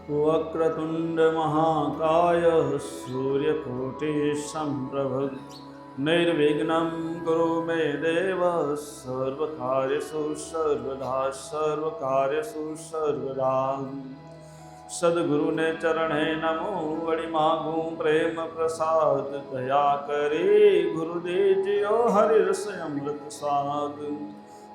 वक्रतुंड महाकाय सूर्यकोटिसम्प्रभ निर्विघ्नं कुरु मे देव सर्वकार्येषु सर्वदा। सद्गुरु ने चरणे नमो वड़ी मागू प्रेम प्रसाद दया करे गुरुदेव जियो हरि रस अमृत स्वाद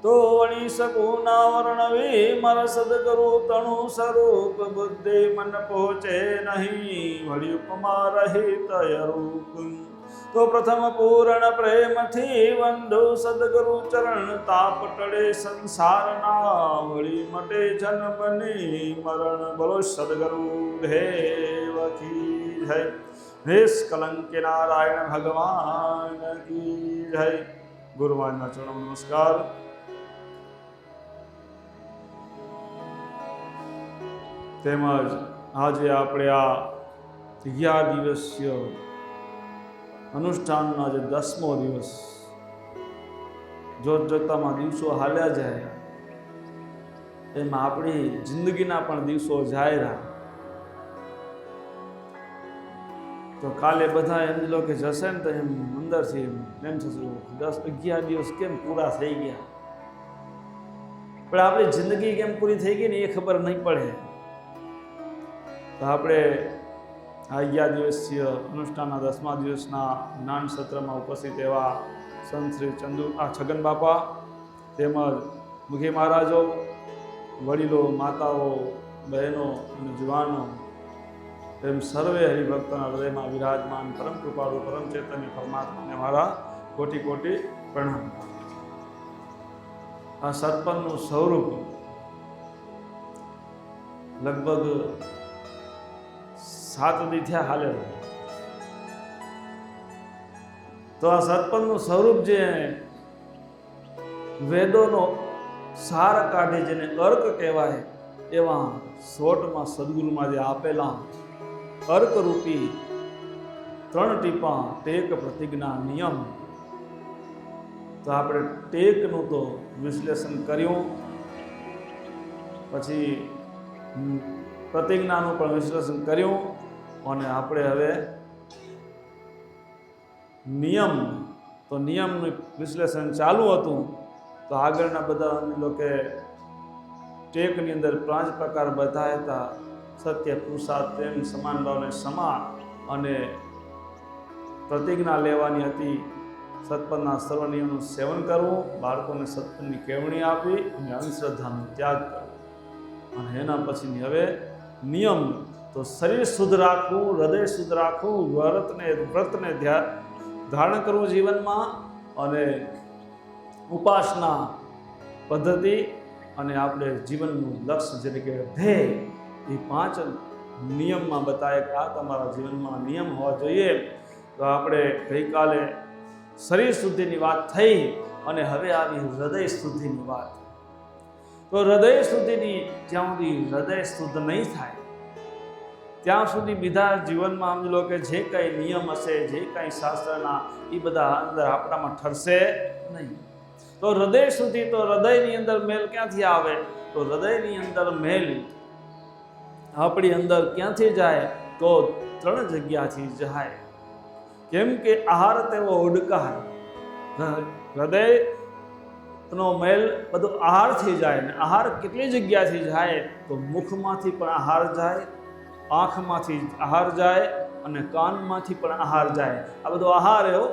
तो वणी सगुना वर्णवी मर सदगुरु तणु स्वरूप बुद्धि मन पहुँचे नहीं वड़ी उपमा रहित रूप तो प्रथम पूर्ण प्रेम थी वंदो सदगुरु चरण ताप टड़े संसार ना वड़ी मटे जन्म ने मरण बोलो सदगुरु देव की जय। निष्कलंक नारायण भगवान की जय। गुरुवाना चरण नमस्कार। તેમજ આજે આપણે આ 11 દિવસીય અનુષ્ઠાનનો આજે 10મો દિવસ જોતજોતામાં દિવસો હાલ્યા જાય એમાં આપણી જિંદગીના પણ દિવસો જાય રહ્યા તો કાલે બધા એમ લો કે જશે ને તો એમ અંદરથી એમ થશે 10-11 દિવસ કેમ પૂરા થઈ ગયા પણ આપણી જિંદગી કેમ પૂરી થઈ ગઈ ને એ ખબર નહીં પડે। તો આપણે આ 11 દિવસીય અનુષ્ઠાનના 10મા દિવસના જ્ઞાન સત્રમાં ઉપસ્થિત એવા સંત શ્રી છગન બાપા તેમજ મુખી મહારાજો વડીલો માતાઓ બહેનો અને જુવાનો એમ સર્વે હરિભક્તોના હૃદયમાં વિરાજમાન પરમ કૃપાળુ પરમ ચૈતન્ય પરમાત્માને મારા કોટી કોટી પ્રણામ। આ સત્પનનું સ્વરૂપ લગભગ 7 દી થયા હાલે તો આ સત્પનનું સ્વરૂપ જે વેદોનો સાર કાઢે જેને અર્ક કહેવાય એવા શોર્ટમાં સદગુરુમાં જે આપેલા અર્કરૂપી 3 ટીપા ટેક પ્રતિજ્ઞા નિયમ તો આપણે ટેકનું તો વિશ્લેષણ કર્યું પછી પ્રતિજ્ઞાનું પણ વિશ્લેષણ કર્યું અને આપણે હવે નિયમ તો નિયમનું વિશ્લેષણ ચાલુ હતું તો આગળના બધા લોકો ટેકની અંદર 5 પ્રકાર બતાવ્યા હતા સત્ય પુરુષાર્થ પ્રેમ સમાન ભાવને સમા અને પ્રતિજ્ઞા લેવાની હતી સત્પનના સર્વ નિયમનું સેવન કરવું બાળકોને સત્પનની કેળવણી આપી અને અંધશ્રદ્ધાનો ત્યાગ કરવો અને એના પછીની હવે નિયમ તો શરીર શુદ્ધ રાખવું હૃદય શુદ્ધ રાખવું વ્રતને ધારણ કરવું જીવનમાં અને ઉપાસના પદ્ધતિ અને આપણે જીવનનું લક્ષ્ય જેને કે ધ્યેય એ 5 નિયમમાં બતાવે કે આ તમારા જીવનમાં નિયમ હોવા જોઈએ। તો આપણે ગઈકાલે શરીર શુદ્ધિની વાત થઈ અને હવે આવી હૃદય શુદ્ધિની વાત। તો હૃદય શુદ્ધિની જ્યાં સુધી હૃદય શુદ્ધ નહીં થાય ત્યાં સુધી બીજા જીવનમાં સમજી લો કે જે કંઈ નિયમ હશે જે કંઈ શાસ્ત્રના એ બધા અંદર આપણામાં ઠરશે નહીં। તો હૃદય શુદ્ધિ તો હૃદયની અંદર મેલ ક્યાંથી આવે તો હૃદયની અંદર મેલ આપણી અંદર ક્યાંથી જાય તો 3 જગ્યાથી જાય કેમ કે આહાર તેવો ઉડકાય હૃદયનો મેલ બધો આહારથી જાય ને આહાર કેટલી જગ્યાથી જાય તો મુખમાંથી પણ આહાર જાય આંખમાંથી આહાર જાય અને કાનમાંથી પણ આહાર જાય। આ બધો આહાર એવો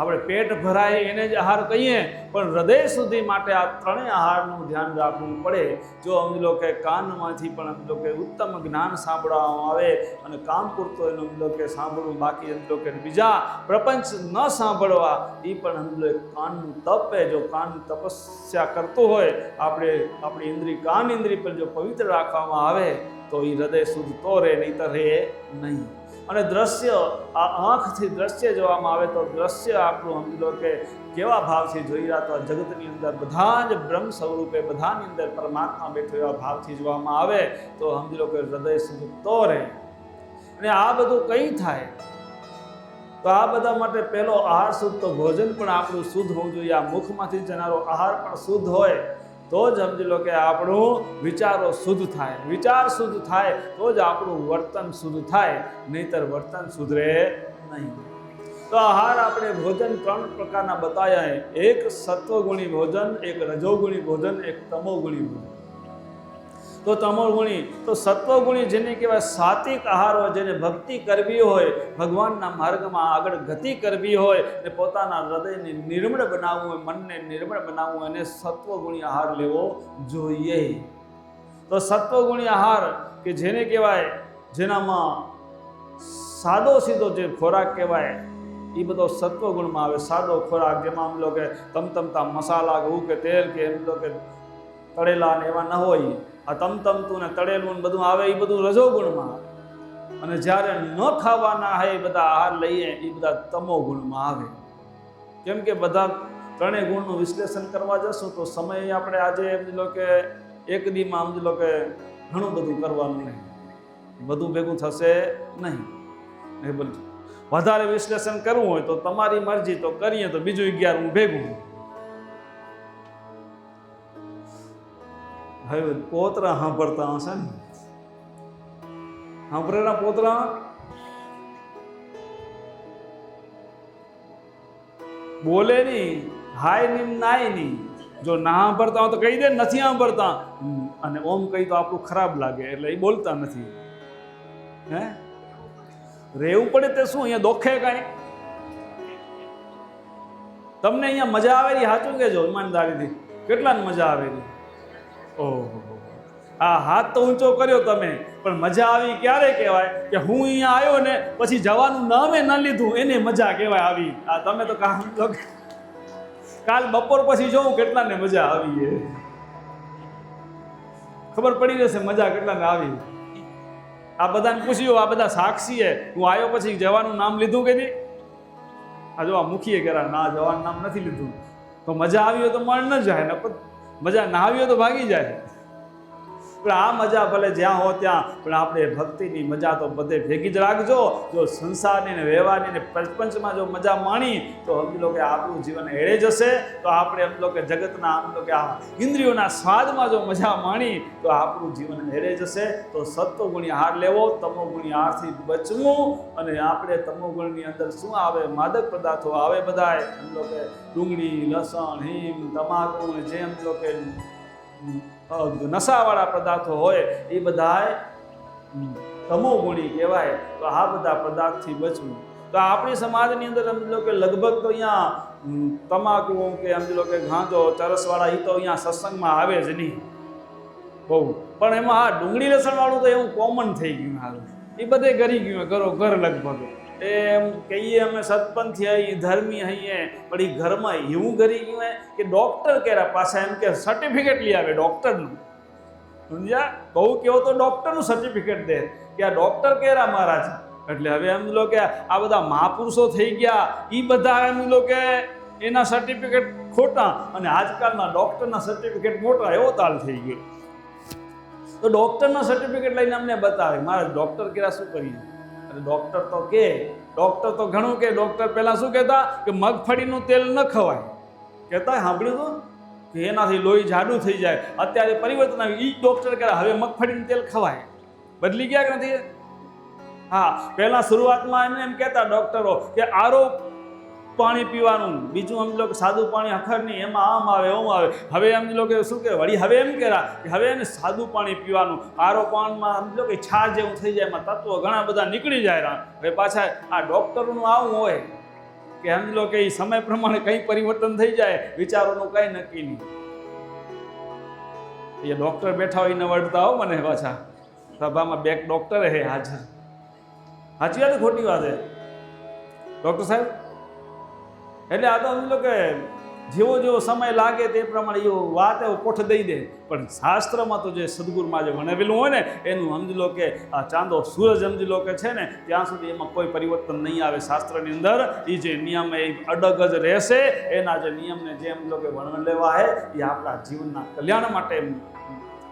આપણે પેટ ભરાય એને જ આહાર કહીએ પણ હૃદય સુધી માટે આ 3 આહારનું ધ્યાન રાખવું પડે। જો સમજી લો કે કાનમાંથી પણ સમજી લો કે ઉત્તમ જ્ઞાન સાંભળવામાં આવે અને કામ પૂરતો એનું સમજી લો કે સાંભળવું બાકી સમજી લો કે બીજા પ્રપંચ ન સાંભળવા એ પણ સમજી લો કાનનું તપ है। જો કાન તપસ્યા કરતું હોય આપણી ઇન્દ્રિય કાન ઇન્દ્રિય પર જો પવિત્ર રાખવામાં આવે તો એ હૃદય શુદ્ધ તો રહે નહીં તો રહે નહીં। અને દ્રશ્ય આ આંખથી દ્રશ્ય જોવામાં આવે તો દ્રશ્ય આપણું સમજી લો કે કેવા ભાવથી જોઈ રહ્યા તો જગતની અંદર બધા જ બ્રહ્મ સ્વરૂપે બધાની અંદર પરમાત્મા બેઠો એવા ભાવથી જોવામાં આવે તો સમજી લો કે હૃદય શુદ્ધ તો રહે। અને આ બધું કંઈ થાય તો આ બધા માટે પહેલો આહાર શુદ્ધ તો ભોજન પણ આપણું શુદ્ધ હોવું જોઈએ। આ મુખમાંથી જનારો આહાર પણ શુદ્ધ હોય તો જ સમજી લો કે આપણું વિચારો શુદ્ધ થાય, વિચાર શુદ્ધ થાય તો જ આપણું વર્તન શુદ્ધ થાય, નહીતર વર્તન સુધરે નહીં. તો આહાર આપણે ભોજન 3 પ્રકારના બતાવ્યા. એક સત્વગુણી ભોજન, એક રજોગુણી ભોજન, એક તમોગુણી ભોજન. તો તમોગુણી તો સત્વગુણી જેને કહેવાય સાત્વિક આહાર હોય, જેને ભક્તિ કરવી હોય, ભગવાનના માર્ગમાં આગળ ગતિ કરવી હોય અને પોતાના હૃદયને નિર્મળ બનાવવું હોય, મનને નિર્મળ બનાવવું હોય, એને સત્વગુણી આહાર લેવો જોઈએ. તો સત્વગુણી આહાર કે જેને કહેવાય, જેનામાં સાદો સીધો જે ખોરાક કહેવાય એ બધો સત્વગુણમાં આવે. સાદો ખોરાક જેમાં આમ લો કે તમતમતા મસાલા ઘઉં કે તેલ કે એમ લો કે તળેલા ને એવા ન હોય. આ તમતમતું ને તળેલું ને બધું આવે એ બધું રજોગુણમાં આવે. અને જ્યારે ન ખાવાના હોય એ બધા આહાર લઈએ એ બધા તમોગુણમાં આવે. કેમ કે બધા ત્રણેય ગુણનું વિશ્લેષણ કરવા જશું તો સમય આપણે આજે એમ લો કે એક દીમાં સમજી લો કે ઘણું બધું કરવાનું નહીં, બધું ભેગું થશે નહીં. એ બધું વધારે વિશ્લેષણ કરવું હોય તો તમારી મરજી, તો કરીએ તો બીજું 11 હું ભેગું. હવે પોતરા સાંભળતા હશે ને, સાંભળેલા પોતરા બોલે નહીં, હાય નહીં નાય નહીં. જો ના સાંભળતા હોય તો કહી દે નથી સાંભળતા, અને ઓમ કહી તો આપણું ખરાબ લાગે એટલે એ બોલતા નથી. હે રહેવું પડે તે શું, અહીંયા દોખે કાંઈ? તમને અહીંયા મજા આવેલી સાચું કહેજો ઈમાનદારીથી, કેટલાને મજા આવેલી? ઓહો, આ હાથ તો ઊંચો કર્યો તમે, પણ મજા આવી ક્યારે કહેવાય કે હું અહીંયા આવ્યો ને પછી જવાનું નામે ન લીધું એને મજા કહેવાય આવી. આ તમે તો કાલ બપોર પછી જોઉં કેટલાને મજા આવી, ખબર પડી જશે મજા કેટલાને આવી. આ બધાને પૂછ્યું, આ બધા સાક્ષી હે, હું આવ્યો પછી જવાનું નામ લીધું કે નહીં? આ જો આ મુખીએ કરા ના જવાનું નામ નથી લીધું. તો મજા આવી હોય તો મન ન જાય, ને મજા ના આવી હોય તો ભાગી જાય. પણ આ મજા ભલે જ્યાં હો ત્યાં, પણ આપણે ભક્તિની મજા તો બધે ભેગી જ રાખજો. જો સંસારની ને વ્યવહારની ને પ્રપંચમાં જો મજા માણી તો સમજી લો કે આપણું જીવન એળે જશે. તો આપણે એમ લો કે જગતના આમ લો કે આ ઇન્દ્રિયોના સ્વાદમાં જો મજા માણી તો આપણું જીવન એળે જશે. તો સત્વગુણી આહાર લેવો, તમોગુણી આહારથી બચવું. અને આપણે તમોગુણની અંદર શું આવે? માદક પદાર્થો આવે બધા, એમ લો કે ડુંગળી, લસણ, હિંગ, તમાકુ, જેમ લો કે નશાવાળા પદાર્થો હોય એ બધા તમોગુણી કહેવાય. તો આ બધા પદાર્થથી બચવું. તો આપણી સમાજની અંદર સમજી લો કે લગભગ તો અહીંયા તમાકુ કે સમજી લો કે ગાંજો, ચરસવાળા એ તો અહીંયા સત્સંગમાં આવે જ નહીં બહુ. પણ એમાં આ ડુંગળી લસણવાળું તો એવું કોમન થઈ ગયું હાલ, એ બધે કરી ગયું ઘરો ઘર લગભગ. એમ કહીએ અમે સત્પંથી અહીં ધર્મી હઈએ, પણ એ ઘરમાં એવું કરી ગયું હે કે ડૉક્ટર કર્યા પાછા એમ કે સર્ટિફિકેટ લઈ આવે ડૉક્ટરનું. સમજ્યા? કહું કેવો તો ડૉક્ટરનું સર્ટિફિકેટ દે કે આ ડૉક્ટર કર્યા મહારાજ. એટલે હવે એમ લો કે આ બધા મહાપુરુષો થઈ ગયા એ બધા એમ લો કે એના સર્ટિફિકેટ ખોટા અને આજકાલના ડૉક્ટરના સર્ટિફિકેટ મોટા, એવો તાલ થઈ ગયો. તો ડૉક્ટરના સર્ટિફિકેટ લઈને અમને બતાવે મહારાજ ડૉક્ટર કર્યા શું કરીએ? અને ડૉક્ટર તો કે ડૉક્ટર તો ઘણું કે ડૉક્ટર પહેલાં શું કહેતા કે મગફળીનું તેલ ન ખવાય કહેતા, સાંભળ્યું હતું કે એનાથી લોહી જાડું થઈ જાય. અત્યારે પરિવર્તન આવ્યું, એ ડૉક્ટર કહે હવે મગફળીનું તેલ ખવાય. બદલી ગયા કે નથી? હા, પહેલાં શરૂઆતમાં એમને એમ કહેતા ડૉક્ટરો કે આરો પાણી પીવાનું, બીજું સમજી લો કે સાદું પાણી હખર નહીં, એમાં આમ આવે ઓમ આવે. હવે સમજી લો કે શું કે વળી હવે એમ કહેતા કે હવે એને સાદું પાણી પીવાનું. આરો પાણીમાં સમજી લો કે છાશ જેવું થઈ જાય, એમાં તત્વો ઘણા બધા નીકળી જાય. હવે પાછા આ ડૉક્ટરનું આવું હોય કે સમજી લો કે એ સમય પ્રમાણે કંઈ પરિવર્તન થઈ જાય, વિચારોનું કંઈ નક્કી નહીં. એ ડૉક્ટર બેઠા હોય ને વળતા હો મને પાછા સભામાં બે ડૉક્ટર હે હાજર. સાચી વાત ખોટી વાત હે ડૉક્ટર સાહેબ? એટલે આ તો સમજી લો કે જેવો જેવો સમય લાગે તે પ્રમાણે એવો વાત એવો કોઠ દઈ દે. પણ શાસ્ત્રમાં તો જે સદગુરુમાં જે ભણેલું હોય ને એનું સમજી લો કે આ ચાંદો સૂરજ સમજી લો કે છે ને ત્યાં સુધી એમાં કોઈ પરિવર્તન નહીં આવે. શાસ્ત્રની અંદર એ જે નિયમ એ અડગ જ રહેશે. એના જે નિયમને જે એમ લો કે વર્ણન લેવા હે એ આપણા જીવનના કલ્યાણ માટે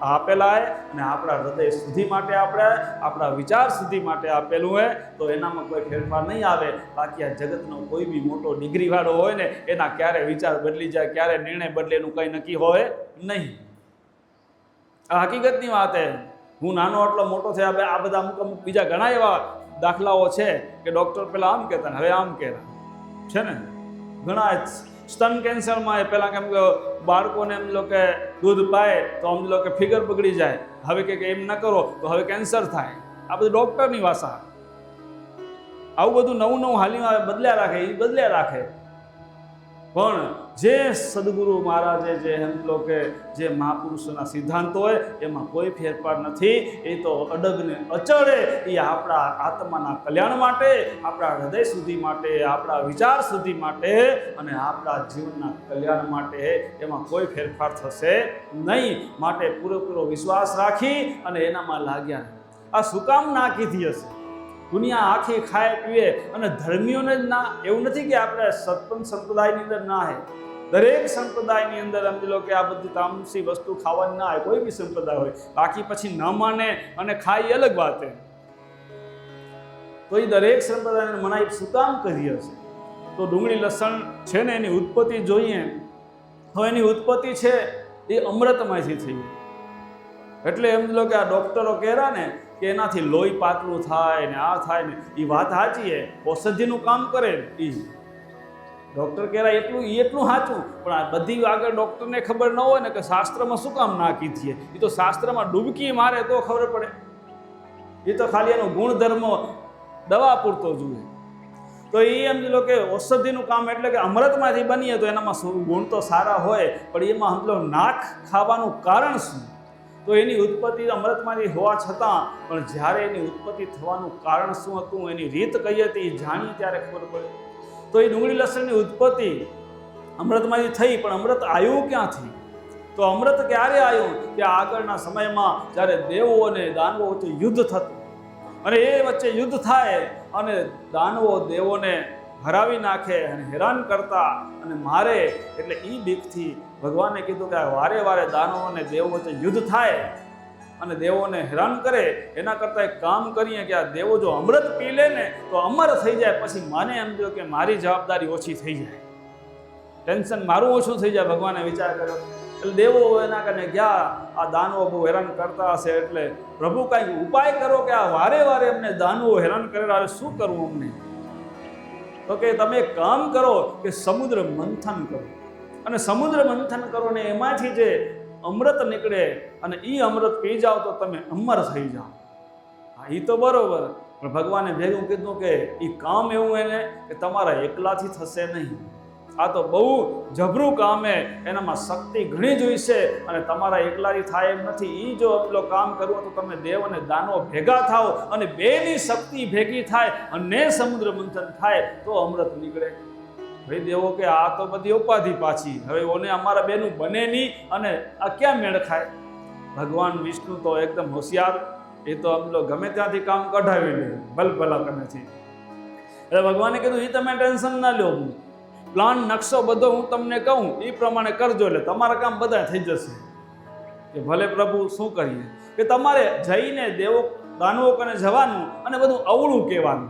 આપેલા હે અને આપણા હૃદય સુધી માટે આપણા વિચાર સુધી માટે આપેલું હોય. તો એનામાં કોઈ ફેરફાર નહીં આવે. બાકી આ જગતનો કોઈ બી મોટો ડિગ્રીવાળો હોય ને એના ક્યારે વિચાર બદલી જાય, ક્યારે નિર્ણય બદલે એનું કંઈ નક્કી હોય નહીં. આ હકીકતની વાત છે. હું નાનો આટલો મોટો થયા આ બધા અમુક બીજા ઘણા એવા દાખલાઓ છે કે ડૉક્ટર પહેલાં આમ કહેતા ને હવે આમ કહેતા છે ને. ઘણા સ્તન કેન્સરમાં એ પહેલાં કેમ કે બાળકોને એમ લો કે દૂધ પાય તો આમ લો કે ફિગર બગડી જાય, હવે કે એમ ન કરો તો હવે કેન્સર થાય. આ બધું ડૉક્ટરની ભાષા. આવું બધું નવું નવું હાલીમાં બદલ્યા રાખે, એ બદલ્યા રાખે. પણ જે સદગુરુ મહારાજે જે એમ લો કે જે મહાપુરુષોના સિદ્ધાંતો હોય એમાં કોઈ ફેરફાર નથી. એ તો અડગ ને અચળ એ આપણા આત્માના કલ્યાણ માટે, આપણા હૃદય સુધી માટે, આપણા વિચાર સુધી માટે અને આપણા જીવનના કલ્યાણ માટે. એમાં કોઈ ફેરફાર થશે નહીં. માટે પૂરેપૂરો વિશ્વાસ રાખી અને એનામાં લાગ્યા. આ શું કામ ના કીધી હશે? દુનિયા આખી ખાય પીવે અને ધર્મીઓને જ ના, એવું નથી કે આપણે સત્પંચ સંપ્રદાયની અંદર ના હે. દરેક સંપ્રદાયની અંદર સમજી લો કે આ બધી તામસી વસ્તુ ખાવાની ના હોય, કોઈ બી સંપ્રદાય હોય. બાકી પછી ન માને અને ખાય એ અલગ વાત છે. તો એ દરેક સંપ્રદાયને મનાઈ શું કામ કરી હશે? તો ડુંગળી લસણ છે ને એની ઉત્પત્તિ જોઈએ તો એની ઉત્પત્તિ છે એ અમૃતમાંથી થઈ. એટલે એમ લો કે આ ડૉક્ટરો કહેરા ને કે એનાથી લોહી પાતળું થાય ને આ થાય ને, એ વાત સાચી છે. ઔષધિનું કામ કરે એ ડૉક્ટર કહેરા એટલું સાચું. પણ આ બધી આગળ ડૉક્ટરને ખબર ન હોય ને કે શાસ્ત્રમાં શું કામ ના કીધી. એ તો શાસ્ત્રમાં ડૂબકી મારે તો ખબર પડે. એ તો ખાલી એનો ગુણધર્મ દવા પૂરતો જુએ. તો એ એમ લો કે ઔષધિનું કામ એટલે કે અમૃતમાંથી બનીએ તો એનામાં ગુણ તો સારા હોય, પણ એમાં સમજો નાક ખાવાનું કારણ શું? તો એની ઉત્પત્તિ અમૃતમાંથી હોવા છતાં પણ જ્યારે એની ઉત્પત્તિ થવાનું કારણ શું હતું, એની રીત કઈ હતી, જાણીએ ત્યારે ખબર પડે. તો એ ડુંગળી લસણની ઉત્પત્તિ અમૃતમાંથી થઈ, પણ અમૃત આવ્યું ક્યાંથી? તો અમૃત ક્યારે આવ્યું? કે આગળના સમયમાં જ્યારે દેવો અને દાનવો વચ્ચે યુદ્ધ થતું અને એ વચ્ચે યુદ્ધ થાય અને દાનવો દેવોને હરાવી નાખે અને હેરાન કરતા અને મારે. એટલે એ બીકથી ભગવાને કીધું કે વારે વારે દાનવો અને દેવો વચ્ચે યુદ્ધ થાય અને દેવોને હેરાન કરે, એના કરતાં એક કામ કરીએ કે આ દેવો જો અમૃત પી લે ને તો અમર થઈ જાય. પછી મને એમ જો કે મારી જવાબદારી ઓછી થઈ જાય, ટેન્શન મારું ઓછું થઈ જાય. ભગવાને વિચાર કર્યો. એટલે દેવો એના કારણે ગયા. આ દાનવો બહુ હેરાન કરતા હશે એટલે પ્રભુ કાંઈક ઉપાય કરો કે આ વારે વારે અમને દાનવો હેરાન કરેલા, હવે શું કરવું અમને? તો કે તમે એક કામ કરો કે સમુદ્ર મંથન કરો અને સમુદ્ર મંથન કરો ને એમાંથી જે અમૃત નીકળે અને એ અમૃત પી જાઓ તો તમે અમર થઈ જાઓ. હા, એ તો બરોબર. પણ ભગવાને ભેગું કીધું કે એ કામ એવું એને કે તમારા એકલાથી થશે નહીં. આ તો બહુ જબરું કામ છે, એનામાં શક્તિ ઘણી જોઈશે અને તમારા એકલાથી થાય એમ નથી. એ જો એટલો કામ કરવું તો તમે દેવ અને દાનવો ભેગા થાઓ અને બેની શક્તિ ભેગી થાય અને સમુદ્ર મંથન થાય તો અમૃત નીકળે. ભાઈ દેવો કે આ તો બધી ઉપાધિ પાછી, હવે ઓને અમારા બેનું બને નહીં અને આ ક્યાં મેળ ખાય? ભગવાન વિષ્ણુ તો એકદમ હોશિયાર. એ તો ગમે ત્યાંથી કામ કઢાવી લે ભલભલા કનેથી. એટલે ભગવાને કીધું એ તમે ટેન્શન ના લો, પ્લાન નકશો બધો હું તમને કહું એ પ્રમાણે કરજો એટલે તમારા કામ બધા થઈ જશે. કે ભલે પ્રભુ શું કરીએ કે તમારે જઈને દેવો દાનવો કને જવાનું અને બધું અવળું કહેવાનું.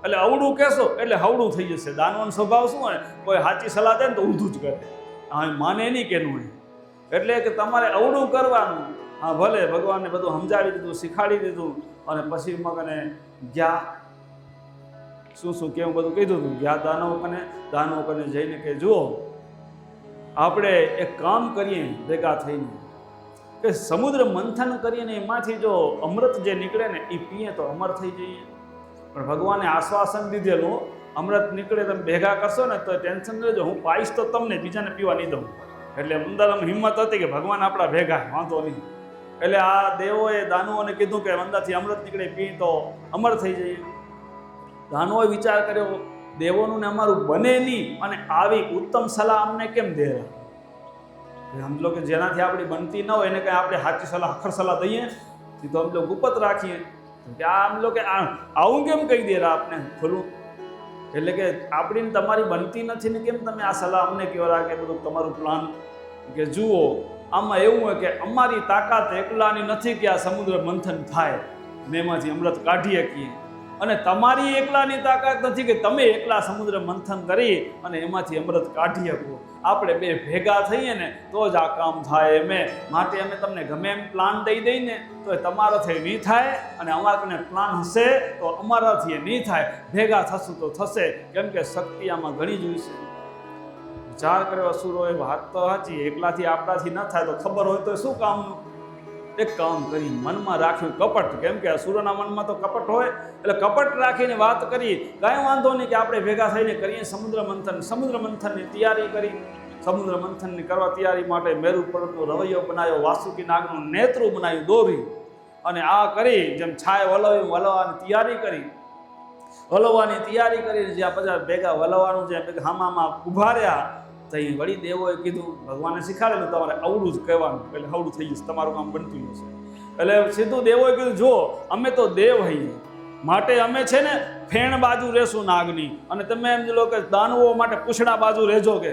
એટલે અવળું કહેશો એટલે હવળું થઈ જશે. દાનવાનો સ્વભાવ શું હોય, કોઈ સાચી સલાહ દે ને તો ઊંધું જ કરે, હા માને નહીં કેનું હોય. એટલે કે તમારે અવળું કરવાનું. હા ભલે ભગવાનને બધું સમજાવી દીધું, શીખાડી દીધું અને પછી મગને ગયા શું શું કેવું બધું કીધું હતું. ગયા દાનવો કને જઈને કે જુઓ આપણે એક કામ કરીએ ભેગા થઈને કે સમુદ્ર મંથન કરીએ ને એમાંથી જો અમૃત જે નીકળે ને એ પીએ તો અમર થઈ જઈએ. પણ ભગવાને આશ્વાસન દીધેલું અમૃત નીકળે તમે ભેગા કરશો ને તો ટેન્શન લેજો, હું પાઈશ તો તમને, બીજાને પીવા નહીં દઉં. એટલે અંદર હિંમત હતી કે ભગવાન આપણા ભેગા, વાંધો નહીં. એટલે આ દેવોએ દાનવોને કીધું કે અંદરથી અમૃત નીકળે પી તો અમર થઈ જઈએ. દાનવોએ વિચાર કર્યો દેવોનું ને અમારું બને નહીં અને આવી ઉત્તમ સલાહ અમને કેમ દે? સમજો કે જેનાથી આપણી બનતી ન હોય એને કંઈ આપણે સાચી સલાહ આખર સલાહ દઈએ એ તો અમે ગુપ્ત રાખીએ કે આ આમ કે આવું કેમ કહી દે આપને ખોલું. એટલે કે આપણી તમારી બનતી નથી ને કેમ તમે આ સલાહ અમને કહેવા કે બધું તમારું પ્લાન? કે જુઓ આમાં એવું હોય કે અમારી તાકાત એકલાની નથી કે આ સમુદ્ર મંથન થાય ને એમાંથી અમૃત કાઢી શકીએ. અને તમારી એકલાની તાકાત નથી કે તમે એકલા સમુદ્ર મંથન કરી અને એમાંથી અમૃત કાઢી શકો. આપણે બે ભેગા થઈએ ને તો જ આ કામ થાય. માટે અમે તમને ગમે એમ પ્લાન દઈ દઈને તો એ તમારાથી નહીં થાય, અને અમારા કને પ્લાન હશે તો અમારાથી નહીં થાય. ભેગા થશું તો થશે, કેમ કે શક્તિ આમાં ઘણી જોઈશે. વિચાર કર્યો અસુરોએ, વાત તો સાચી, એકલાથી આપણાથી ન થાય તો ખબર હોય તો શું કામનું. એક કામ કરી, મનમાં રાખ્યું કપટ, કેમ કે અસુરોના મનમાં તો કપટ હોય, એટલે કપટ રાખીને વાત કરી, કાંઈ વાંધો નહીં કે આપણે ભેગા થઈને કરીએ સમુદ્ર મંથન. સમુદ્ર મંથનની તૈયારી કરી. સમુદ્ર મંથનની કરવા તૈયારી માટે મેરુ પર્વતનો રવૈયો બનાવ્યો, વાસુકી નાગનું નેત્રું બનાવ્યું દોરી, અને આ કરી જેમ છાય વલવવાની તૈયારી કરી. વલવવાની તૈયારી કરીને જ્યાં બધા ભેગા વલવવાનું જે હામામાં ઉભા રહ્યા, તો એ વળી દેવોએ કીધું, ભગવાને શીખાડેલું તમારે આવડું જ કહેવાનું, એટલે આવડું થઈ જશે, તમારું કામ બનતું જશે. એટલે સીધું દેવોએ કીધું, જો અમે તો દેવ હઈએ, માટે અમે છે ને ફેણ બાજુ રહેશું નાગની, અને તમે એમ લો કે દાનવો માટે પૂછડા બાજુ રહેજો. કે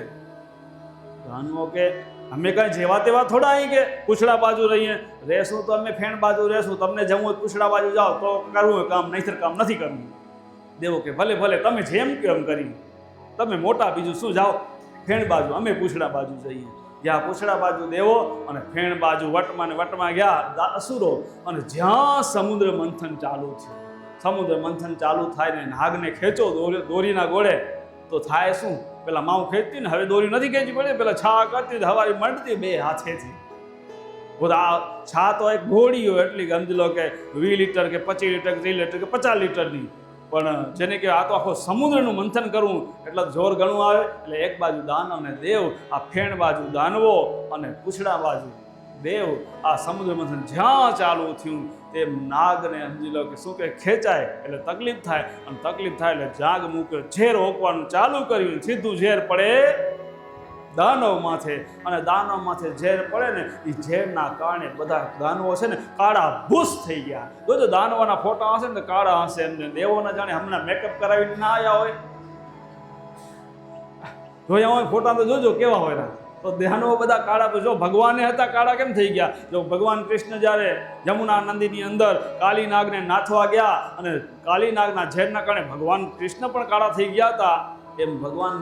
દાનવો કે અમે કાંઈ જેવા તેવા થોડા અહીં કે પૂછડા બાજુ રહીએ, રહેશું તો અમે ફેણ બાજુ રહેશું, તમને જવું હોય પૂછડા બાજુ જાઓ તો કરવું હોય કામ, નહીંતર કામ નથી કરવું. દેવો કે ભલે ભલે, તમે જેમ કહો એમ કરી, તમે મોટા બીજું શું, જાઓ ફેણ બાજુ, અમે પૂછડા બાજુ જઈએ. જ્યાં પૂછડા બાજુ દેવો અને ફેણ બાજુ વટમાં ને વટમાં ગયા અસુરો, અને જ્યાં સમુદ્ર મંથન ચાલુ છે, સમુદ્ર મંથન ચાલુ થાય ને નાગને ખેંચો દોરીના ગોળે, તો થાય શું, પેલા માઉં ખેંચતી ને હવે દોરી નથી ખેંચવી પડે, પેલા છા કરતી હવારી મંડતી બે હાથેથી. આ છા તો એક ઘોડી હોય એટલી, સમજી લો કે 20 લીટર કે 25 લીટર 30 લીટર કે 50 લીટરની, પણ જેને કે આ તો આખો સમુદ્રનું મંથન કરવું એટલે જોર ઘણું આવે. એટલે એક બાજુ દાનવ અને દેવ, આ ફેણ બાજુ દાનવો અને પૂછડા બાજુ દેવ. આ સમુદ્ર મંથન જ્યાં ચાલુ થયું તેમ નાગને સમજી લો કે શું કે ખેંચાય એટલે તકલીફ થાય, અને તકલીફ થાય એટલે જાગ મૂકે, ઝેર ઓકવાનું ચાલુ કર્યું, સીધું ઝેર પડે દાનવ માથે, અને દાનવ માથે ઝેર પડે ને એ ઝેરના કારણે બધા દાનવો છે ને કાળા ભૂસ થઈ ગયા. જોજો દાનવોના ફોટા હશે ને તો કાળા હશે, એમને દેવોના જાણે હમણાં મેકઅપ કરાવીને ના આવ્યા હોય, જોયા હોય ફોટા તો જોજો કેવા હોય. તો દાનવો બધા કાળા, જો ભગવાને હતા કાળા કેમ થઈ ગયા? જો ભગવાન કૃષ્ણ જ્યારે યમુના નદીની અંદર કાલીનાગને નાથવા ગયા, અને કાલીનાગના ઝેરના કારણે ભગવાન કૃષ્ણ પણ કાળા થઈ ગયા હતા, એમ ભગવાન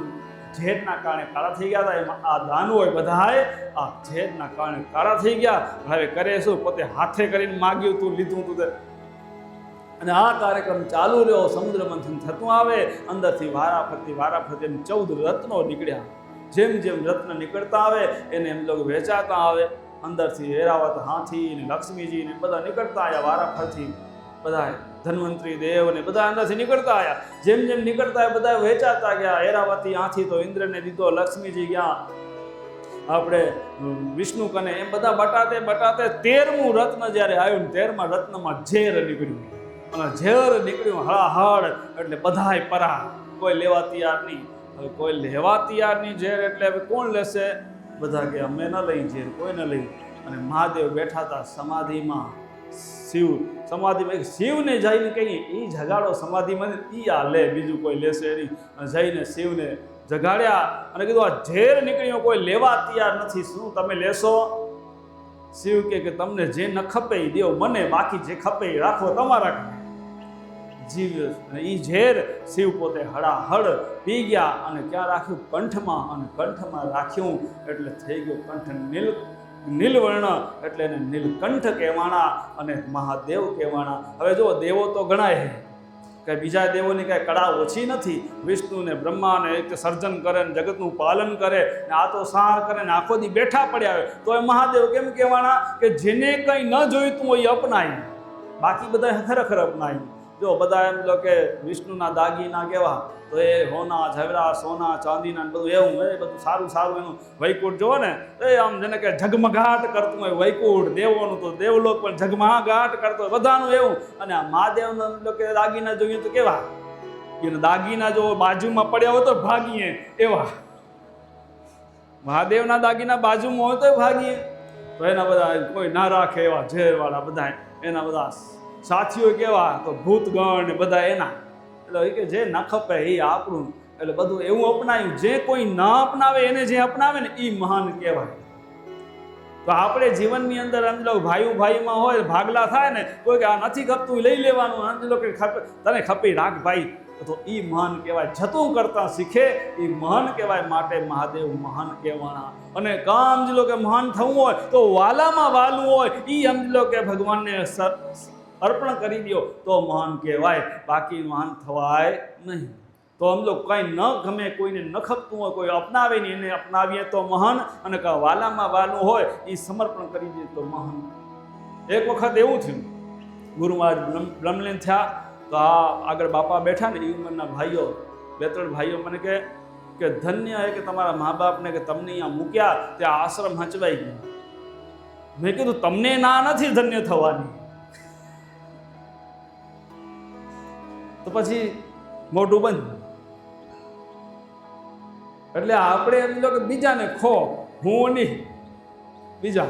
ઝેરના કારણે કાળા થઈ ગયા હતા, એમાં આ દાનવો બધાએ આ ઝેરના કારણે કાળા થઈ ગયા. હવે કરે શું, પોતે હાથે કરીને માગ્યું તું, લીધું તું. અને આ કાર્યક્રમ ચાલુ રહ્યો, સમુદ્ર મંથન થતું આવે, અંદરથી વારાફરતી એમ 14 રત્નો નીકળ્યા. જેમ જેમ રત્ન નીકળતા આવે એને એમ લોકો વેચાતા આવે. અંદરથી એરાવત હાથી ને લક્ષ્મીજી ને બધા નીકળતા આવ્યા વારાફરતી, બધા ધન્વંતરી દેવ ને બધા અંદરથી નીકળતા આવ્યા. જેમ જેમ નીકળતા બધા વેચાતા ગયા. એરાવતી હાથી તો ઇન્દ્રને દીધો, લક્ષ્મીજી ગયા આપણે વિષ્ણુ કને, એમ બધા બટાતે 13મું રત્ન જ્યારે આવ્યું, 13મા રત્નમાં ઝેર નીકળ્યું, અને ઝેર નીકળ્યું હળાહળ, એટલે બધાય પરા, કોઈ લેવા તૈયાર નહીં. હવે કોઈ લેવા તૈયાર નહીં ઝેર, એટલે હવે કોણ લેશે? બધા કે અમે ન લઈ ઝેર, કોઈ ન લઈ. અને મહાદેવ બેઠા હતા સમાધિમાં, સમાધિમાં શિવને જઈને કહીએ એ જગાડો સમાધિમાં, એ આ લે, બીજું કોઈ લેશે નહીં. અને જઈને શિવને જગાડ્યા અને કીધું આ ઝેર નીકળ્યો કોઈ લેવા તૈયાર નથી, શું તમે લેશો? શિવ કે તમને જે ન ખપે એ દેવ મને, બાકી જે ખપે એ રાખો તમારા જીવ. અને એ ઝેર શિવ પોતે હળાહળ પી ગયા, અને ક્યાં રાખ્યું? કંઠમાં. અને કંઠમાં રાખ્યું એટલે થઈ ગયો કંઠ નીલવર્ણ, એટલે એને નીલકંઠ કહેવાના અને મહાદેવ કહેવાના. હવે જો દેવો તો ગણાય કે બીજા દેવોની કાંઈ કળા ઓછી નથી. વિષ્ણુ ને બ્રહ્મા ને એક સર્જન કરે ને જગતનું પાલન કરે ને આ તો સાર કરે ને આખો દી બેઠા પડ્યા હોય, તો એ મહાદેવ કેમ કહેવાના? કે જેને કંઈ ન જોઈતું હોય એ અપનાય, બાકી બધા ખરેખર અપનાય. જો બધા એમ લો કે વિષ્ણુના દાગીના કેવા, તો એ હોના ઝવેરા સોના ચાંદીના બધું એવું, એ બધું સારું સારું એનું વૈકુંઠ જોવો ને તો એ આમ જેને કે ઝગમગાટ કરતું હોય વૈકુંઠ. દેવોનું તો દેવલોક પણ ઝગમગાટ કરતો હોય બધાનું એવું. અને આ મહાદેવનો કે દાગીના જોઈએ તો કેવા, એને દાગીના જો બાજુમાં પડ્યા હોય તો ભાગીએ એવા. મહાદેવના દાગીના બાજુમાં હોય તો ભાગીએ. તો એના બધા કોઈ ના રાખે એવા ઝેરવાળા બધા, એના બધા સાથીઓ કેવા, તો ભૂતગણ ને બધા એના. એટલે કે જે ન ખપે એ આપણું, એટલે બધું એવું અપનાવ્યું. જે કોઈ ન અપનાવે એને જે અપનાવે ને એ મહાન કહેવાય. તો આપણે જીવનની અંદર સમજી લો ભાઈમાં હોય ભાગલા થાય ને, કોઈ કે આ નથી ખપતું લઈ લેવાનું, સમજી લો કે તને ખપી રાખ ભાઈ, તો એ મહાન કહેવાય. જતું કરતા શીખે એ મહાન કહેવાય. માટે મહાદેવ મહાન કહેવાના. અને કામ સમજી લો કે મહાન થવું હોય તો વાલામાં વાલું હોય એ સમજી લો કે ભગવાનને અર્પણ કરી દો તો મહાન કહેવાય, બાકી મહાન થવાય નહીં. તો આમ લોકો કંઈ ન ગમે, કોઈને ન ખપતું હોય, કોઈ અપનાવે નહીં, એને અપનાવીએ તો મહાન, અને વાલામાં વાલું હોય એ સમર્પણ કરી દે તો મહાન. એક વખત એવું થયું, ગુરુ મહારાજ બ્રહ્મલીન થયા તો આ આગળ બાપા બેઠા ને એ ઉંમરના ભાઈઓ, 2-3 ભાઈઓ મને કે ધન્ય હે કે તમારા મા બાપને કે તમને અહીંયા મૂક્યા ત્યાં આશ્રમ હચવાઈ ગયો. મેં કીધું તમને ના નથી ધન્ય થવાની. તો પછી મોઢું બંધ. એટલે આપણે એમ લો કે બીજાને ખો, હું નહીં બીજા.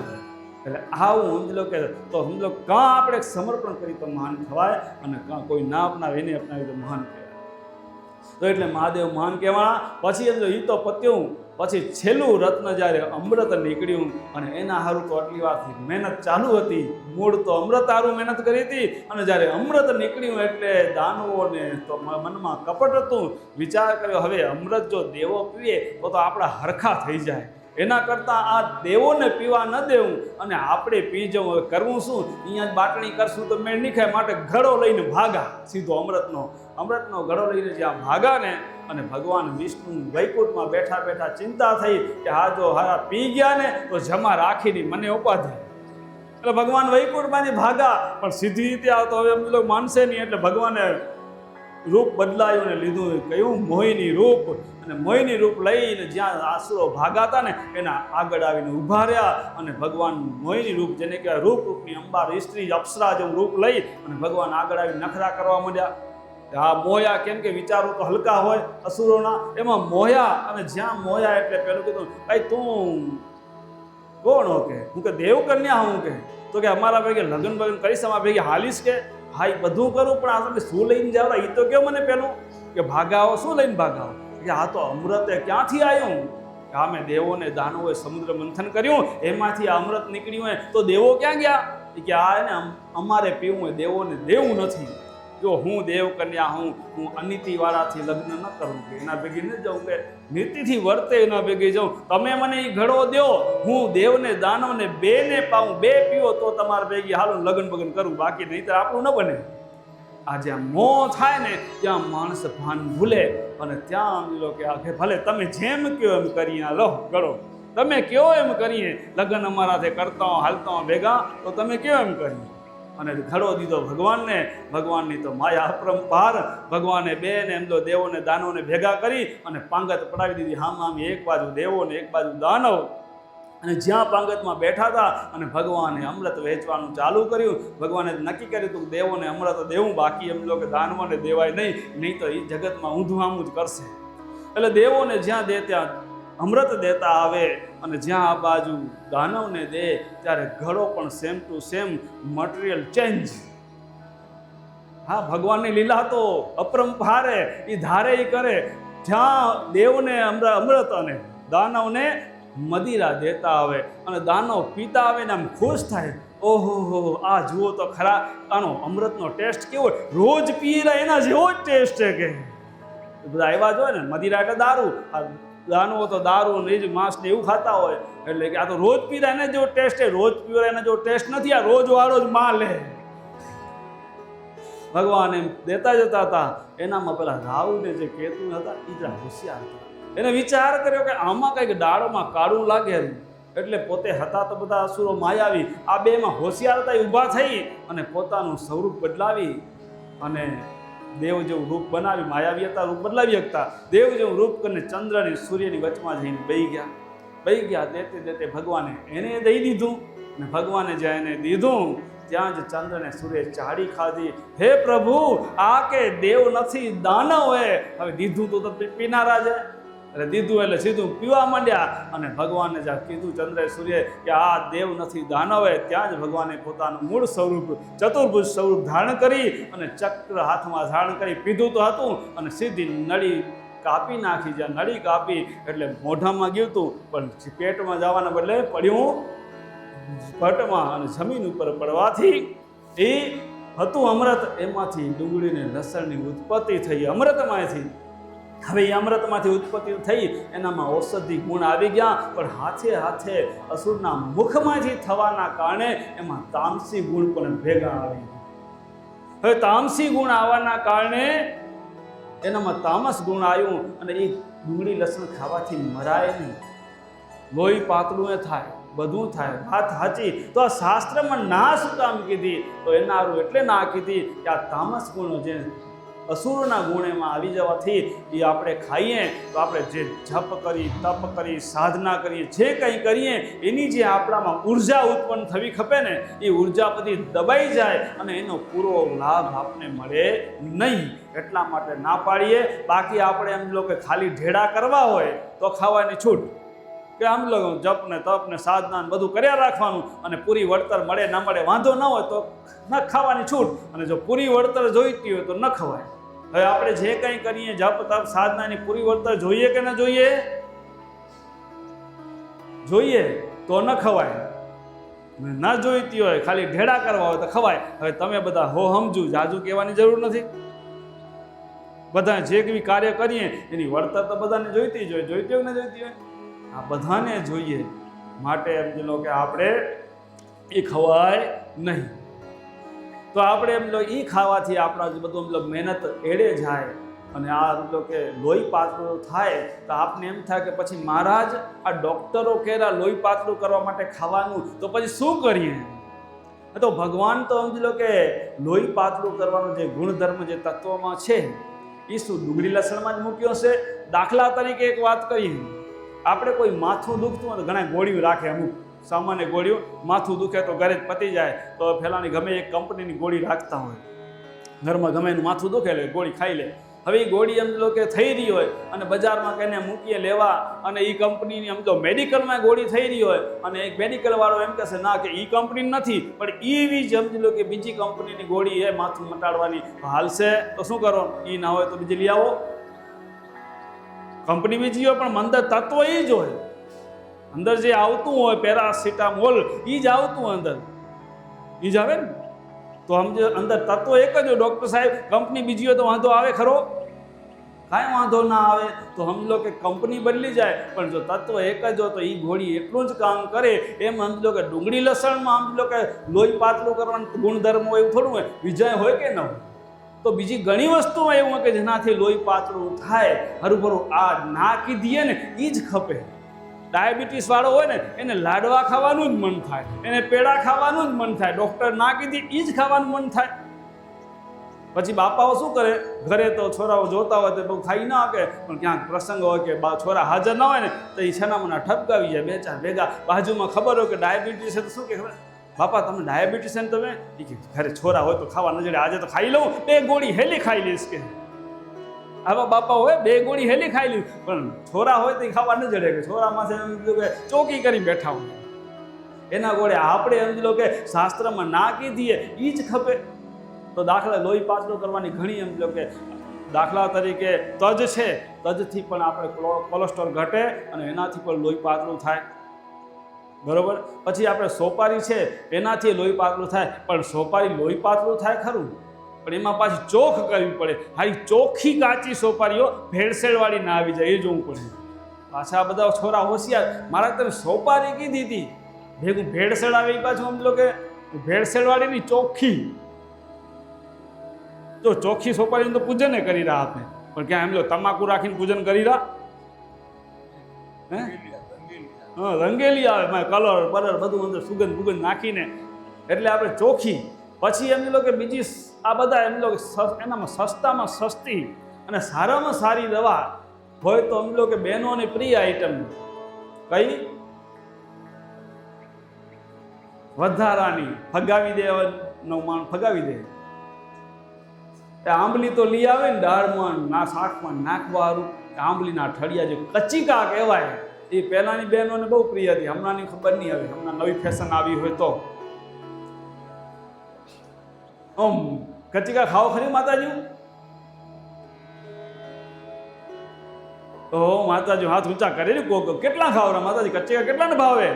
એટલે આવું સમજી લો કે તો સમજી લો કાં આપણે સમર્પણ કરી તો મહાન થવાય, અને કાં કોઈ ના અપનાવે એને અપનાવી તો મહાન કહેવાય. તો એટલે મહાદેવ મહાન કહેવાના. પછી એમ એ તો પત્યું, પછી છેલ્લું રત્ન જ્યારે અમૃત નીકળ્યું, અને એના હારું તો આટલી વારથી મહેનત ચાલુ હતી. મૂળ તો અમૃત હારું મહેનત કરી હતી, અને જ્યારે અમૃત નીકળ્યું એટલે દાનવોને તો મનમાં કપટ હતું. વિચાર કર્યો હવે અમૃત જો દેવો પીએ તો આપણા હરખા થઈ જાય, એના કરતાં આ દેવોને પીવા ન દેવું અને આપણે પી જવું. હવે કરવું શું? અહીંયા જ બાટણી કરશું તો મેળ નહીં ખાય. માટે ઘડો લઈને ભાગા, સીધો અમૃતનો ઘડો લઈને જ્યાં ભાગા ને, અને ભગવાન વિષ્ણુ વૈકુંઠમાં બેઠા બેઠા ચિંતા થઈ કે હા જો હારા પી ગયા ને તો જમા રાખીની મને ઉપાધિ. એટલે ભગવાન વૈકુંઠમાંથી ભાગા, પણ સીધી રીતે આવતો હવે એમ લોકો માનશે નહીં. એટલે ભગવાને રૂપ બદલાયું ને લીધું કયું મોહિની રૂપ. અને મોહિની રૂપ લઈને જ્યાં આસુરો ભાગાતા ને એના આગળ આવીને ઊભા રહ્યા. અને ભગવાન મોહિની રૂપ, જેને કહેવાય રૂપની અંબાર સ્ત્રી અપ્સરા જેવું રૂપ લઈ અને ભગવાન આગળ આવી નખરા કરવા માંડ્યા. આ મોયા, કેમ કે વિચારો તો હલકા હોય અસુરોના, એમાં મોયા. અને જ્યાં મોયા એટલે પેલું કીધું ભાઈ તું કોણ હો કે? હું કે દેવ કન્યા હું કે. તો કે અમારા ભેગે લગ્ન કરીશ, અમારા ભેગે હાલીશ કે? હા એ બધું કરું, પણ આ તમે શું લઈને જાવ એ તો કહો મને. પેલું કે ભાગાવો, શું લઈને ભાગાવો? કે આ તો અમૃત ક્યાંથી આવ્યું? હા મેં દેવોને દાનવોએ સમુદ્ર મંથન કર્યું, એમાંથી આ અમૃત નીકળ્યું હોય તો દેવો ક્યાં ગયા? કે આ ને અમારે પીવું હોય, દેવોને દેવું નથી. જો હું દેવ કન્યા હું અનિતિવાળાથી લગ્ન ન કરું, કે એના ભેગી ન જાઉં, કે નીતિથી વર્તે એના ભેગી જાઉં. તમે મને એ ઘડો દો, હું દેવને દાનવને બેને પાઉં, બે પીવો તો તમારા ભેગી હાલો લગ્ન બગન કરું, બાકી નહીં તો આપણું ન બને. આ જ્યાં મોહ થાય ને ત્યાં માણસ ભાન ભૂલે, અને ત્યાં લો કે આખે ભલે તમે જેમ કહો એમ કરીએ લો કરો, તમે કહો એમ કરીએ, લગ્ન અમારાથી કરતા હાલતા ભેગા તો તમે કહો એમ કરીએ. અને ઘડો દીધો ભગવાનને. ભગવાનની તો માયા અપરંપાર. ભગવાને બેને એમ તો દેવોને દાનવોને ભેગા કરી અને પાંગત પડાવી દીધી. હામ એક બાજુ દેવો ને એક બાજુ દાનવ. અને જ્યાં પાંગતમાં બેઠા હતા અને ભગવાને અમૃત વહેંચવાનું ચાલુ કર્યું. ભગવાને નક્કી કર્યું હતું કે દેવોને અમૃત દેવું, બાકી એમ લોકો દાનવોને દેવાય નહીં તો એ જગતમાં ઊંધું આમું જ કરશે. એટલે દેવોને જ્યાં દે ત્યાં અમૃત દેતા આવે, અને જ્યાં આ બાજુ દાનવને દે ત્યારે ઘડો પણ same to same material change. હા ભગવાનની લીલા તો અપરંપારે, એ ધારે એ કરે. જ્યાં દેવને અમૃત અને દાનવને મદિરા દેતા આવે, અને દાનવ પીતા આવે ને આમ ખુશ થાય. ઓહો આ જુઓ તો ખરા, આનો અમૃતનો ટેસ્ટ કેવો, રોજ પી રહ્યા એના જેવો જ ટેસ્ટ છે. કે બધા એવા જ હોય ને. મદિરા એટલે દારૂ, દાનવો તો દારૂ ને જ માંસ ને એવું ખાતા હોય. એટલે કે આ તો રોજ પીરા એને જેવો ટેસ્ટ છે, રોજ પીવા એને જેવો ટેસ્ટ નથી. આ રોજ વાળો જ માં લે. ભગવાન એમ દેતા જતા હતા. એનામાં પેલા રાહુલ ને જે કેતુ હતા એ જરા હોશિયાર હતા. એને વિચાર કર્યો કે આમાં કંઈક દાળોમાં કાળું લાગે, એટલે પોતે હતા તો બધા અસુરો માયાવી. આ બેમાં હોશિયારતા ઊભા થઈ અને પોતાનું સ્વરૂપ બદલાવી અને દેવ જેવું રૂપ બનાવી. માયાવી હતા, રૂપ બદલાવી શકતા. દેવ જેવું રૂપ કરીને ચંદ્રની સૂર્યની વચમાં જઈને બેહી ગયા. દેતે ભગવાને એને દઈ દીધું. અને ભગવાને જ્યાં એને દીધું ત્યાં જ ચંદ્રને સૂર્ય ચાડી ખાધી. હે પ્રભુ, આ કે દેવ નથી દાનવ હે. હવે દીધું તો પીનારા છે, એટલે દીધું એટલે સીધું પીવા માંડ્યા. અને ભગવાનને જ્યાં કીધું ચંદ્ર સૂર્ય કે આ દેવ નથી દાનવ હે, ત્યાં જ ભગવાને પોતાનું મૂળ સ્વરૂપ ચતુર્ભુજ સ્વરૂપ ધારણ કરી અને ચક્ર હાથમાં ધારણ કરી પીધું તો હતું, અને સીધી નળી કાપી નાખી. જ્યાં નળી કાપી એટલે મોઢામાં ગયું હતું, પણ પેટમાં જવાના બદલે પડ્યું પટમાં અને જમીન ઉપર પડવાથી એ હતું અમૃત, એમાંથી ડુંગળી ને લસણની ઉત્પત્તિ થઈ અમૃતમાંથી. હવે એ અમૃતમાંથી ઉત્પત્તિ થઈ, એનામાં ઔષધિ ગુણ આવી ગયા, પણ હાથે હાથે અસુરના મુખમાંથી થવાના કારણે એમાં તામસી ગુણ પણ ભેગા આવી. હવે તામસી ગુણ આવવાના કારણે એનામાં તામસ ગુણ આવ્યું અને એ ડુંગળી લસણ ખાવાથી મરાય નહીં, લોહી પાતળું થાય, બધું થાય. વાત સાચી. તો આ શાસ્ત્રમાં ના શું કામ કીધી? તો એના હારું એટલે ના કીધી કે આ તામસ ગુણો જે અસુરના ગુણ એમાં આવી જવાથી એ આપણે ખાઈએ તો આપણે જે જપ કરી, તપ કરી, સાધના કરીએ, જે કંઈ કરીએ એની જે આપણામાં ઉર્જા ઉત્પન્ન થવી ખપે ને, એ ઉર્જા બધી દબાઈ જાય અને એનો પૂરો લાભ આપને મળે નહીં. એટલા માટે ના પાડીએ. બાકી આપણે એમ લો કે ખાલી ઢેડા કરવા હોય તો ખાવાની છૂટ, કે આમ લોકો જપ ને તપ ને સાધના બધું કર્યા રાખવાનું, અને પૂરી વળતર મળે ના મળે વાંધો ન હોય તો ન ખાવાની છૂટ, અને જો પૂરી વળતર જોઈતી હોય તો ન ખવાય. હવે આપણે જે કંઈ કરીએ જપ તપ સાધનાની પૂરી વળતર જોઈએ કે ન જોઈએ? જોઈએ તો ન ખવાય. ન જોઈતી હોય ખાલી ઢેડા કરવા હોય તો ખવાય. હવે તમે બધા હો સમજુ, જાજુ કહેવાની જરૂર નથી. બધા જે કંઈ કાર્ય કરીએ એની વળતર તો બધાને જોઈતી જ હોય, જોઈતી હોય ને જોઈતી હોય, આ બધાને જોઈએ. માટે એમ લો કે આપણે એ ખવાય નહીં. તો આપણે એમ લો એ ખાવાથી આપણા બધું એમ લો મહેનત એડે જાય અને આ લો કે લોહી પાતળું થાય. તો આપને એમ થાય કે પછી મહારાજ આ ડૉક્ટરો કહેરા લોહી પાતળું કરવા માટે ખાવાનું, તો પછી શું કરીએ? તો ભગવાન તો સમજી લો કે લોહી પાતળું કરવાનો જે ગુણધર્મ જે તત્વમાં છે એ શું ડુંગળી લસણમાં જ મૂક્યો છે. દાખલા તરીકે એક વાત કરીએ, આપણે કોઈ માથું દુખતું હોય તો ઘણા ગોળીઓ રાખે, અમુક સામાન્ય ગોળીઓ. માથું દુખે તો ઘરે જ પતી જાય તો ફેલાની ગમે એક કંપનીની ગોળી રાખતા હોય ઘરમાં. ગમે એનું માથું દુખે એટલે ગોળી ખાઈ લે. હવે એ ગોળી એમ લો કે થઈ રહી હોય અને બજારમાં કહીને મૂકીએ લેવા, અને એ કંપનીની એમ તો મેડિકલમાં ગોળી થઈ રહી હોય અને એક મેડિકલવાળો એમ કહેશે ના કે એ કંપની નથી, પણ એવી જ સમજી લો કે બીજી કંપનીની ગોળી એ માથું મટાડવાની હાલશે. તો શું કરો? એ ના હોય તો બીજી લઈ આવો. કંપની બીજી હોય પણ અંદર તત્વ એ જ હોય. અંદર જે આવતું હોય પેરાસિટામોલ એ જ આવતું હોય, અંદર એ જ આવે ને. તો સમજો અંદર તત્વ એક જ હોય. ડૉક્ટર સાહેબ કંપની બીજી હોય તો વાંધો આવે ખરો? કાંઈ વાંધો ના આવે. તો સમજો કે કંપની બદલી જાય પણ જો તત્વ એક જ હોય તો એ ગોળી એટલું જ કામ કરે. એમ સમજો કે ડુંગળી લસણમાં સમજો કે લોહી પાતળું કરવાનું ગુણધર્મ હોય એવું થોડું હોય, બીજા હોય કે ન હોય? તો બીજી ઘણી વસ્તુમાં એવું હોય કે જેનાથી લોહી પાતળું થાય. હરુભરું આ ના કીધીએ ને એ જ ખપે. ડાયાબિટીસ વાળો હોય ને એને લાડવા ખાવાનું જ મન થાય, એને પેડા ખાવાનું જ મન થાય. ડૉક્ટર ના કીધી એ જ ખાવાનું મન થાય. પછી બાપાઓ શું કરે? ઘરે તો છોરાઓ જોતા હોય તો બહુ ખાઈ ના શકે, પણ ક્યાંક પ્રસંગ હોય કે છોરા હાજર ના હોય ને તો એ છેનામના ઠપકાવી જાય બે ચાર ભેગા. બાજુમાં ખબર હોય કે ડાયાબિટીસ છે તો શું કે ખબર? બાપા તમે ડાયાબિટીસ છે ને તમે ઘરે છોરા હોય તો ખાવા ન જડે, આજે તો ખાઈ લઉં, 2 ગોળી હેલી ખાઈ લઈશ કે. આવા બાપા હોય 2 ગોળી હેલી ખાઈ લીધી, પણ છોરા હોય તો ખાવા ન જડે કે છોરામાં એમ ચોકી કરી બેઠા હોય. એના ગોળે આપણે સમજી લો કે શાસ્ત્રમાં ના કીધીએ એ જ ખપે. તો દાખલા લોહી પાતળું કરવાની ઘણી એમ લો કે દાખલા તરીકે તજ છે, તજથી પણ આપણે કોલેસ્ટ્રોલ ઘટે અને એનાથી પણ લોહી પાતળું થાય. બરોબર. પછી આપણે સોપારી છે, એનાથી લોહી પાતળું થાય. પણ સોપારી લોહી પાતળું થાય ખરું, પણ એમાં પાછી ચોખ કરવી પડે. હારી ચોખ્ખી કાચી સોપારીઓ ભેળસેળવાળી ના આવી જાય એ જોવું પડે. પાછા બધા છોરા હોશિયાર, મારા તમે સોપારી કીધી હતી ભેગું ભેળસેળ આવે એ પાછું સમજો કે ભેળસેળવાળીની ચોખ્ખી. જો ચોખ્ખી સોપારીનું તો પૂજન કરી રહ્યા આપણે, પણ ક્યાં એમ લો તમાકુ રાખીને પૂજન કરી રહ્યા? હે હા, રંગેલી આવે કલર બલર બધું અંદર સુગંધ બુગંધ નાખીને. એટલે આપણે ચોખ્ખી. પછી એમ લો કે બીજી આ બધા એમ લો કે એનામાં સસ્તામાં સસ્તી અને સારામાં સારી દવા હોય તો એમ લો કે બહેનોની પ્રિય આઈટમ કઈ? વધારાની ફગાવી દેવાનો માણ ફગાવી દે. આંબલી તો લઈ આવે ને દાળમાં ના શાકમાં નાખવાનું. આંબલીના ઠળિયા જે કચીકા કહેવાય એ પહેલાંની બહેનોને બહુ પ્રિય હતી. હમણાંની ખબર નહીં આવે, હમણાં નવી ફેશન આવી હોય તો. કચીકા ખાઓ ખરી માતાજી? ઓહો માતાજી હાથ ઊંચા કરે ને કોક. કેટલા ખાવ માતાજી? કચીકા કેટલાને ભાવે?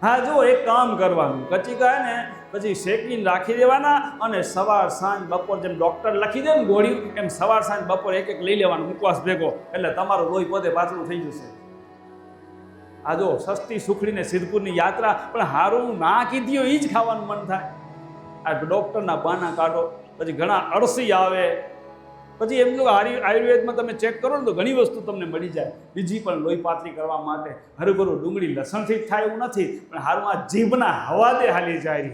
હા જો એક કામ કરવાનું, કચીકા ને પછી શેકીને રાખી દેવાના અને સવાર સાંજ બપોર જેમ ડૉક્ટર લખી દે ને ગોળી એમ સવાર સાંજ બપોર એક એક લઈ લેવાનું ઉપવાસ ભેગો, એટલે તમારું લોહી પોતે પાતળું થઈ જશે. આ જો સસ્તી સુખડીને સિદ્ધપુરની યાત્રા, પણ હારું ના કીધી હોય એ જ ખાવાનું મન થાય. આ ડૉક્ટરના બહાના કાઢો. પછી ઘણા અળસી આવે, પછી એમ જો આયુર્વેદમાં તમે ચેક કરો ને તો ઘણી વસ્તુ તમને મળી જાય બીજી પણ લોહી પાતળી કરવા માટે. હરુભરું ડુંગળી લસણથી જ થાય એવું નથી, પણ હારું આ જીભના હવાદે હાલી જાય.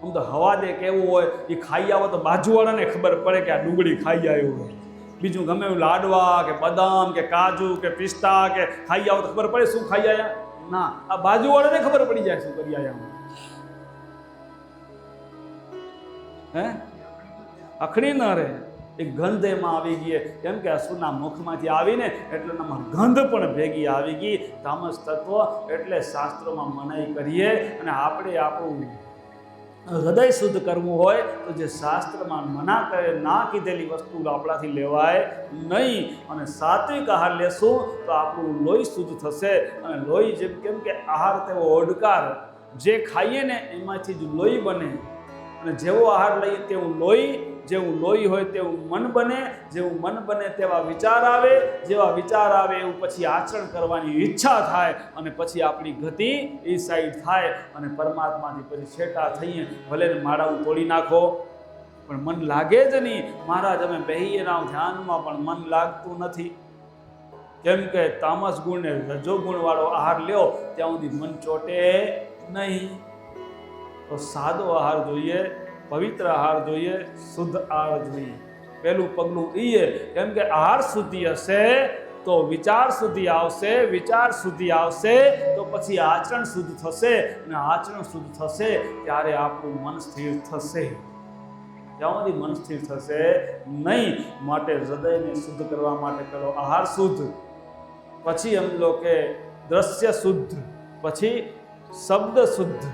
આમ તો હવાદે કેવું હોય એ ખાઈ આવો તો બાજુવાળાને ખબર પડે કે આ ડુંગળી ખાઈ આવ્યો હોય. બીજું ગમે એવું લાડવા કે બદામ કે કાજુ કે પિસ્તા કે ખાઈ આવો તો ખબર પડે શું ખાઈ આવ્યા? ના, આ બાજુવાળાને ખબર પડી જાય શું કરી આવ્યા. હે અખડી ન રહે, એ ગંધ એમાં આવી ગઈ, કેમ કે અસુરના મુખમાંથી આવીને એટલે એનામાં ગંધ પણ ભેગી આવી ગઈ. તામસ તત્વ એટલે શાસ્ત્રોમાં મનાઈ કરીએ, અને આપણે આપણું હૃદય શુદ્ધ કરવું હોય તો જે શાસ્ત્રમાં મના કરે ના કીધેલી વસ્તુ આપણાથી લેવાય નહીં. અને સાત્વિક આહાર લેશું તો આપણું લોહી શુદ્ધ થશે. અને લોહી જેમ કેમ કે આહાર તેવો ઓડકાર, જે ખાઈએ ને એમાંથી જ લોહી બને. અને જેવો આહાર લઈએ તેવું લોહી, જેવું લોહી હોય તેવું મન બને, જેવું મન બને તેવા વિચાર આવે, જેવા વિચાર આવે એવું પછી આચરણ કરવાની ઈચ્છા થાય, અને પછી આપણી ગતિ એ સાઈડ થાય અને પરમાત્માથી પછી છેટા થઈએ. ભલે ને માળાઓ તોડી નાખો પણ મન લાગે જ નહીં. મહારાજ અમે બેહીએ ના ધ્યાનમાં પણ મન લાગતું નથી, કેમ કે તામસ ગુણ ને રજો ગુણ વાળો આહાર લ્યો ત્યાં સુધી મન ચોટે નહીં. તો સાદો આહાર જોઈએ, પવિત્ર આહાર જોઈએ, શુદ્ધ આહાર જોઈએ. પહેલું પગલું એ, કેમ કે આહાર શુદ્ધિ હશે તો વિચાર શુદ્ધિ આવશે, વિચાર શુદ્ધિ આવશે તો પછી આચરણ શુદ્ધ થશે, અને આચરણ શુદ્ધ થશે ત્યારે આપણું મન સ્થિર થશે. ત્યાં સુધી મન સ્થિર થશે નહીં. માટે હૃદયને શુદ્ધ કરવા માટે કરો આહાર શુદ્ધ, પછી એમ લો કે દ્રશ્ય શુદ્ધ, પછી શબ્દ શુદ્ધ,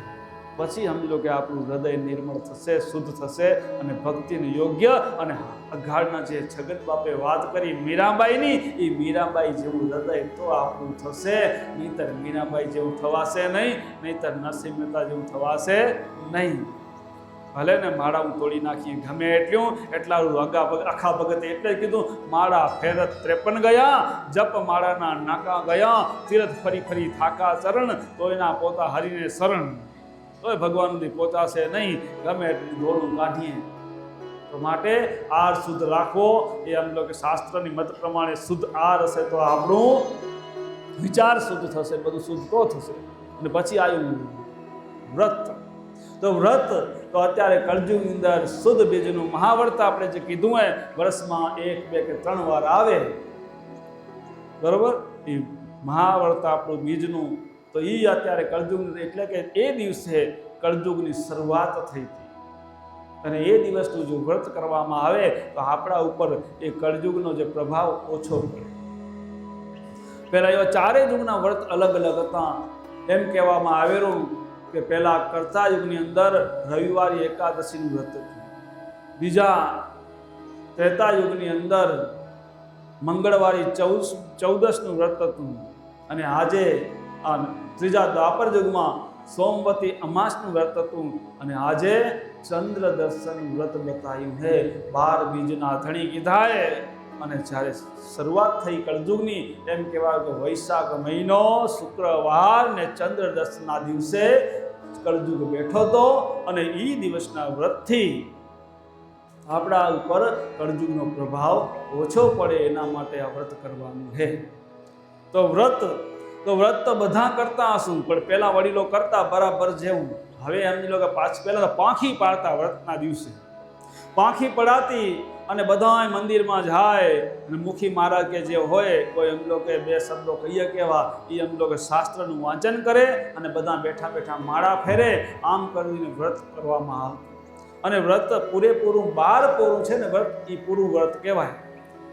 પછી સમજો કે આપણું હૃદય નિર્મળ થશે, શુદ્ધ થશે, અને ભક્તિને યોગ્ય. અને અઘાડના જે જગત બાપે વાત કરી મીરાબાઈની, એ મીરાબાઈ જેવું હૃદય તો આપણું થશે. નહીંતર મીરાબાઈ જેવું થવાશે નહીં, નહીંતર નરસિંહ મહેતા જેવું થવાશે નહીં. ભલે ને માળા હું તોડી નાખી ગમે એટલા આખા ભગતે એટલે જ કીધું, માળા ફેરત 53 ગયા, જપ માળાના નાકા ગયા, તીરથ ફરી ફરી થાકા ચરણ, તો એના પોતા હરીને શરણ. તોય ભગવાન સુધી પહોંચાશે નહીં, ગમે એટલું દોડું કાઢીએ. તો માટે આહાર શુદ્ધ રાખવો. એ એમ લો કે શાસ્ત્રની મત પ્રમાણે શુદ્ધ આહાર હશે તો આપણું વિચાર શુદ્ધ થશે, બધું શુદ્ધ તો થશે. અને પછી આવ્યું વ્રત. તો વ્રત તો અત્યારે કળજુગની અંદર શુદ્ધ બીજનું મહાવ્રત આપણે જે કીધું હોય, વર્ષમાં 1, 2 કે 3 વાર આવે, બરોબર, એ મહાવ્રત આપણું બીજનું. તો એ અત્યારે કળજુગ, એટલે કે એ દિવસે કળજુગની શરૂઆત થઈ હતી, અને એ દિવસનું જો વ્રત કરવામાં આવે તો આપણા ઉપર એ કળજુગનો જે પ્રભાવ ઓછો પડે. પહેલાં એવા 4 યુગના વ્રત અલગ અલગ હતા. એમ કહેવામાં આવેલું કે પહેલાં કર્તા યુગની અંદર રવિવારી એકાદશીનું વ્રત હતું, બીજા ત્રેતા યુગની અંદર મંગળવારી 14નું વ્રત હતું, અને આજે આ ત્રીજા દ્વાપર યુગમાં સોમવતી અમાસનું વ્રત હતું, અને આજે ચંદ્ર દર્શનનું વ્રત બતાવ્યું છે. 12 બીજના ધણી કીધાએ. અને જ્યારે શરૂઆત થઈ કળજુગની, એમ કહેવાય કે વૈશાખ મહિનો શુક્રવાર ને ચંદ્ર દર્શનના દિવસે કળજુગ બેઠો હતો, અને એ દિવસના વ્રતથી આપણા ઉપર કળજુગનો પ્રભાવ ઓછો પડે, એના માટે આ વ્રત કરવાનું છે. તો વ્રત તો બધા કરતા હશું, પણ પહેલા વડીલો કરતા બરાબર જેવું. હવે સમજી લો કે પહેલા તો પાંખી પાડતા વ્રતના દિવસે, પાંખી પડાતી, અને બધા મંદિરમાં જાય, અને મુખી મહારાજ કે જે હોય કોઈ એમ લો કે 2 શબ્દો કહીએ કેવા, એ એમ લો કે શાસ્ત્રનું વાંચન કરે, અને બધા બેઠા બેઠા માળા ફેરે. આમ કરીને વ્રત કરવામાં આવતું. અને વ્રત પૂરેપૂરું 12 પોરું છે ને વ્રત, એ પૂરું વ્રત કહેવાય.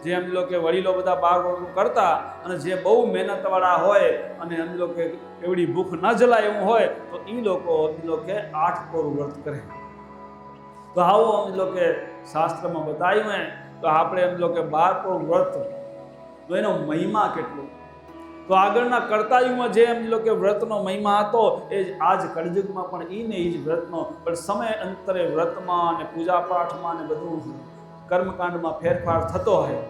જે એમ લો કે વડીલો બધા 12 કરતા, અને જે બહુ મહેનતવાળા હોય અને એમ લો કે એવડી ભૂખ ન જલાય એવું હોય તો એ લોકો એમ લો કે 8 પોરું વ્રત કરે. તો આવો એમ લો કે શાસ્ત્રમાં બતાવ્યું હોય તો આપણે એમ લો કે 12 પોરું વ્રત, તો એનો મહિમા કેટલો. તો આગળના કરતાયુમાં જે એમ લો કે વ્રતનો મહિમા હતો એ જ આજ કળયુગમાં પણ એ જ વ્રતનો, પણ સમય અંતરે વ્રતમાં અને પૂજાપાઠમાં ને બધું કર્મકાંડમાં ફેરફાર થતો હોય,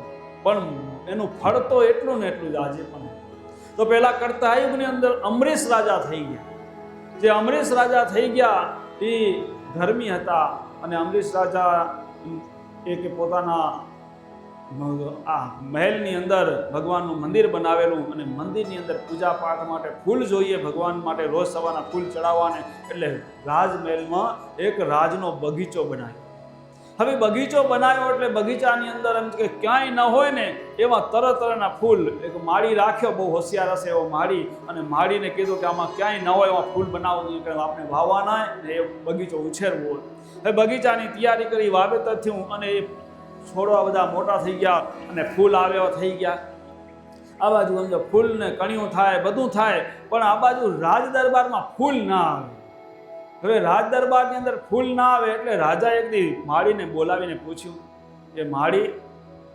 પણ એનું ફળ તો એટલું ને એટલું જ આજે પણ. તો પહેલા કરતાયુગની અંદર અમરીશ રાજા થઈ ગયા. જે અમરીશ રાજા થઈ ગયા એ ધર્મી હતા, અને અમરીશ રાજા એક પોતાના આ મહેલની અંદર ભગવાનનું મંદિર બનાવેલું, અને મંદિરની અંદર પૂજા પાઠ માટે ફૂલ જોઈએ ભગવાન માટે, રોજ સવારના ફૂલ ચડાવવાને, એટલે રાજમહેલમાં એક રાજનો બગીચો બનાવ્યો. હવે બગીચો બનાવ્યો એટલે બગીચાની અંદર એમ કે ક્યાંય ન હોય ને એવા તરતરના ફૂલ, એક માળી રાખ્યો, બહુ હોશિયાર હશે એવો માળી, અને માળીને કીધું કે આમાં ક્યાંય ન હોય એવા ફૂલ બનાવવું જોઈએ, કે આપણે વાવવાના ને એ બગીચો ઉછેરવો હોય. હવે બગીચાની તૈયારી કરી, વાવેતર થયું, અને એ છોડવા બધા મોટા થઈ ગયા અને ફૂલ આવ્યા થઈ ગયા. આ બાજુ સમજો ફૂલ ને કણિયું થાય, બધું થાય, પણ આ બાજુ રાજ દરબારમાં ફૂલ ના આવે. હવે રાજ દરબારની અંદર ફૂલ ના આવે એટલે રાજા એક દી માળીને બોલાવીને પૂછ્યું કે માળી,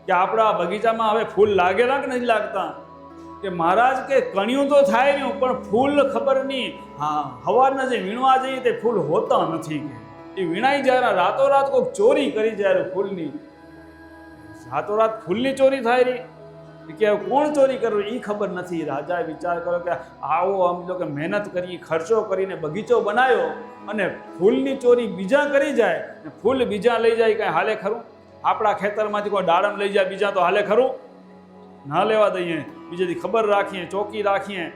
કે આપણા બગીચામાં હવે ફૂલ લાગેલા કે નથી લાગતા? કે મહારાજ કે કણિયું તો થાય નહીં, પણ ફૂલ ખબર નહીં, હા હવારના જે વીણવા જઈએ તે ફૂલ હોતા નથી. એ વીણાઈ જાય, રાતોરાત કોઈક ચોરી કરી જાય ફૂલની, રાતોરાત ફૂલની ચોરી થાય રહી, કે કોણ ચોરી કરવું એ ખબર નથી. રાજાએ વિચાર કર્યો કે આવો આમ જો કે મહેનત કરી, ખર્ચો કરીને બગીચો બનાવ્યો, અને ફૂલની ચોરી બીજા કરી જાય ને ફૂલ બીજા લઈ જાય, કાંઈ હાલે ખરું? આપણા ખેતરમાંથી કોઈ દાડમ લઈ જાય બીજા તો હાલે ખરું? ના લેવા દઈએ, બીજેથી ખબર રાખીએ, ચોકી રાખીએ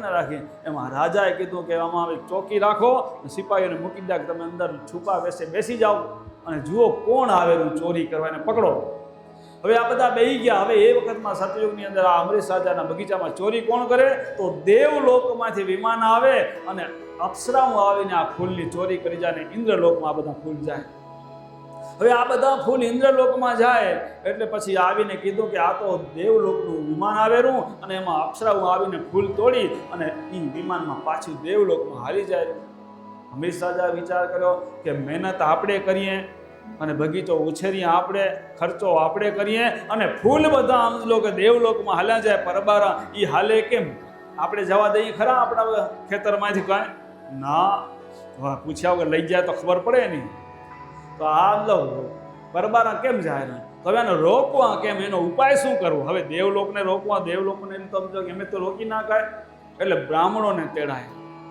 ન રાખીએ. એમાં રાજાએ કીધું કે આમાં ચોકી રાખો, સિપાહીઓને મૂકી દે કે તમે અંદર છુપા બેસી જાઓ અને જુઓ કોણ આવેલું ચોરી કરવાને પકડો. હવે આ બધા બેહી ગયા. હવે એ વખતમાં સતયુગની અંદર આ અમરીશ રાજાના બગીચામાં ચોરી કોણ કરે? તો દેવલોકમાંથી વિમાન આવે અને અપ્સરાઓ આવીને આ ફૂલની ચોરી કરી જાય, ને ઇન્દ્રલોકમાં આ બધા ફૂલ જાય. હવે આ બધા ફૂલ ઇન્દ્રલોકમાં જાય એટલે પછી આવીને કીધું કે આ તો દેવલોકનું વિમાન આવેલું, અને એમાં અપ્સરાઓ આવીને ફૂલ તોડી અને એ વિમાનમાં પાછું દેવલોકમાં હાલી જાય. અમરીશ રાજાએ વિચાર કર્યો કે મહેનત આપણે કરીએ અને બગીચો ઉછેરીએ આપણે, ખર્ચો આપણે કરીએ, અને ફૂલ બધા સમજો કે દેવલોકમાં હાલ્યા જાય પરબારા, એ હાલે કેમ? આપણે જવા દઈએ ખરા આપણા ખેતરમાંથી? કાંઈ ના, પૂછ્યા વગર લઈ જાય તો ખબર પડે નહીં. તો આ લો પરબારા કેમ જાય? તો હવે એને રોકવા કેમ? એનો ઉપાય શું કરવો? હવે દેવલોકને રોકવા, દેવલોકને સમજો કે અમે તો રોકી ના કાય, એટલે બ્રાહ્મણોને તેડાય.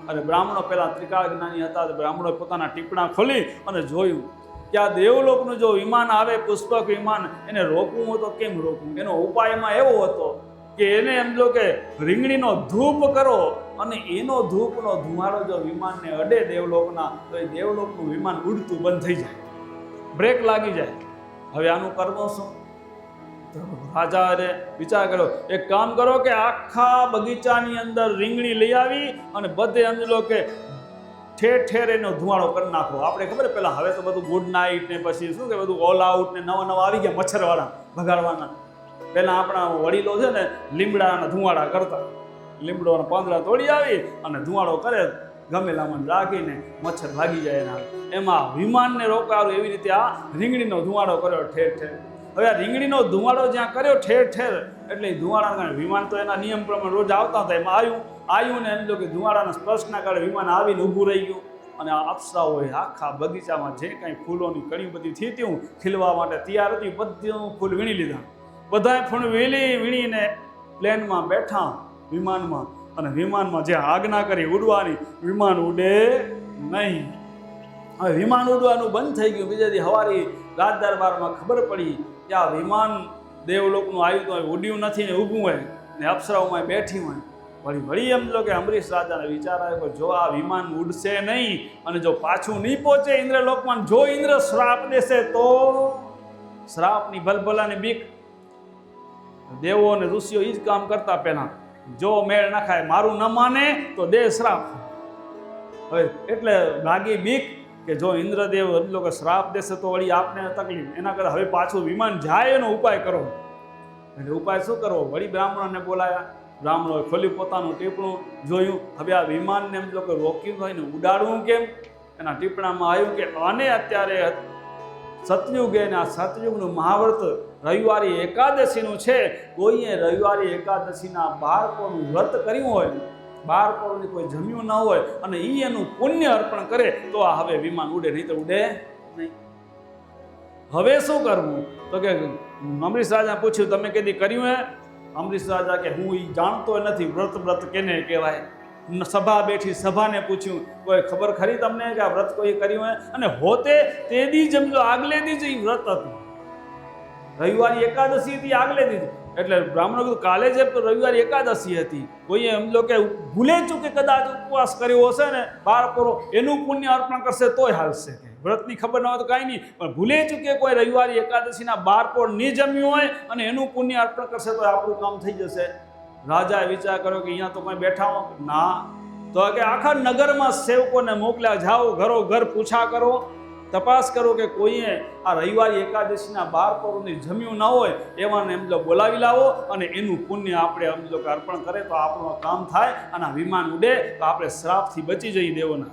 અને બ્રાહ્મણો પહેલા ત્રિકાળ જ્ઞાની હતા, બ્રાહ્મણોએ પોતાના ટીપણા ખોલી અને જોયું કે આ દેવલોકનું જો વિમાન આવે, પુષ્પક વિમાન, એને રોકવું હોય તો કેમ રોકવું? એનો ઉપાયમાં એવો હતો કે એને એમ લો કે રીંગણીનો ધૂપ કરો, અને એનો ધૂપનો ધુમાડો જો વિમાનને અડે દેવલોકના, તો એ દેવલોકનું વિમાન ઉડતું બંધ થઈ જાય, બ્રેક લાગી જાય. હવે આનું કરવું શું? રાજાએ વિચાર કર્યો, એક કામ કરો કે આખા બગીચાની અંદર રીંગણી લઈ આવી અને બધે સમજો કે ઠેર ઠેર એનો ધુમાડો કરી નાખો. આપણે ખબર પેલા, હવે તો બધું ગુડ નાઇટ ને પછી શું કે બધું ઓલ આઉટ ને નવા આવી ગયા મચ્છરવાળા ભગાડવાના. પહેલાં આપણા વડીલો છે ને લીમડાના ધુમાડા કરતા, લીમડોના પાંદડા તોડી આવી અને ધુમાડો કરે, ગમેલામાં રાખીને મચ્છર ભાગી જાય એના. એમાં વિમાનને રોકાવું એવી રીતે આ રીંગણીનો ધુમાડો કર્યો ઠેર ઠેર. હવે આ રીંગણીનો ધુમાડો જ્યાં કર્યો ઠેર ઠેર, એટલે એ ધુમાડાના વિમાન તો એના નિયમ પ્રમાણે રોજ આવતા હતા, એમાં આવ્યું ને એમ જો કે ધુમાડાના સ્પર્શના કારણે વિમાન આવીને ઊભું રહી ગયું. અને આ અપ્સરાઓએ આખા બગીચામાં જે કાંઈ ફૂલોની કણી બધી થતી ખીલવા માટે તૈયાર હતી, બધું ફૂલ વીણી લીધા. બધાએ ફૂલ વીણીને પ્લેનમાં બેઠા વિમાનમાં, અને વિમાનમાં જે આજ્ઞા કરી ઉડવાની, વિમાન ઉડે નહીં. હવે વિમાન ઉડવાનું બંધ થઈ ગયું. બીજા દી સવારે રાજ દરબારમાં ખબર પડી કે આ વિમાન દેવલોકનું આવ્યું તો ઉડ્યું નથી ને ઊભું હોય ને અપ્સરાઓમાં બેઠી હોય. વળી એમ લો કે અમરીશ રાજાને વિચાર આવ્યો કે જો આ વિમાન ઉડશે નહીં અને જો પાછું નહીં પહોંચે ઇન્દ્રલોકમાં, જો ઇન્દ્ર શ્રાપ દેશે તો શ્રાપની ભલભલાની બીક. દેવો અને ઋષિઓ એ જ કામ કરતા પહેલા, જો મેળ ના ખાય, મારું ન માને તો દે શ્રાપ. હવે એટલે લાગી બીક કે જો ઇન્દ્રદેવ લોકો શ્રાપ દેશે તો વળી આપને તકલીફ, એના કરતાં હવે પાછું વિમાન જાય એનો ઉપાય કરો. એટલે ઉપાય શું કરવો? વળી બ્રાહ્મણોને બોલાયા. બ્રાહ્મણોએ ખોલી પોતાનું ટીપણું જોયું. હવે આ વિમાનને એમ લોકો રોક્યું હોય ને ઉડાડવું કેમ? એના ટીપણામાં આવ્યું કે આને અત્યારે સતયુગ અને આ સતયુગનું મહાવ્રત રવિવારી એકાદશીનું છે. કોઈએ રવિવારી એકાદશીના 12 પોરનું વ્રત કર્યું હોય, 12 પોરની કોઈ જમ્યું ન હોય અને એ એનું પુણ્ય અર્પણ કરે તો આ હવે વિમાન ઉડે, નહીં તો ઉડે નહીં. હવે શું કરવું? તો કે અમરીશ રાજા પૂછ્યું, તમે કદી કર્યું હે? અમરીશ રાજા કે હું એ જાણતો નથી વ્રત કેને કહેવાય. સભા બેઠી, સભાને પૂછ્યું, કોઈ ખબર ખરી તમને કે આ વ્રત કોઈ કર્યું હે? અને હોતે તે દી જમજો, આગલે દી જ વ્રત હતું. રવિવારી એકાદશી હતી આગલે દી. એટલે બ્રાહ્મણો કીધું કાલે જે રવિવારી એકાદશી હતી, કોઈએ એમ લો કે ભૂલે ચૂકે કદાચ ઉપવાસ કર્યો હશે ને 12 પોરો, એનું પુણ્ય અર્પણ કરશે તોય હાલશે. વ્રતની ખબર ન હોય તો કાંઈ નહીં, પણ ભૂલે ચૂકે કોઈ રવિવારી એકાદશીના 12 પોર નહીં જમ્યું હોય અને એનું પુણ્ય અર્પણ કરશે તો આપણું કામ થઈ જશે. રાજાએ વિચાર કર્યો કે અહીંયા તો કોઈ બેઠા હો ના, તો કે આખા નગરમાં સેવકોને મોકલ્યા, જાઓ ઘરો ઘર પૂછા કરો, તપાસ કરો કે કોઈએ આ રવિવારી એકાદશીના 12 પોરોની જમ્યું ન હોય એવાને એમ જો બોલાવી લાવો અને એનું પુણ્ય આપણે એમ જો અર્પણ કરે તો આપણું કામ થાય અને વિમાન ઉડે તો આપણે શ્રાપથી બચી જઈ દેવાના.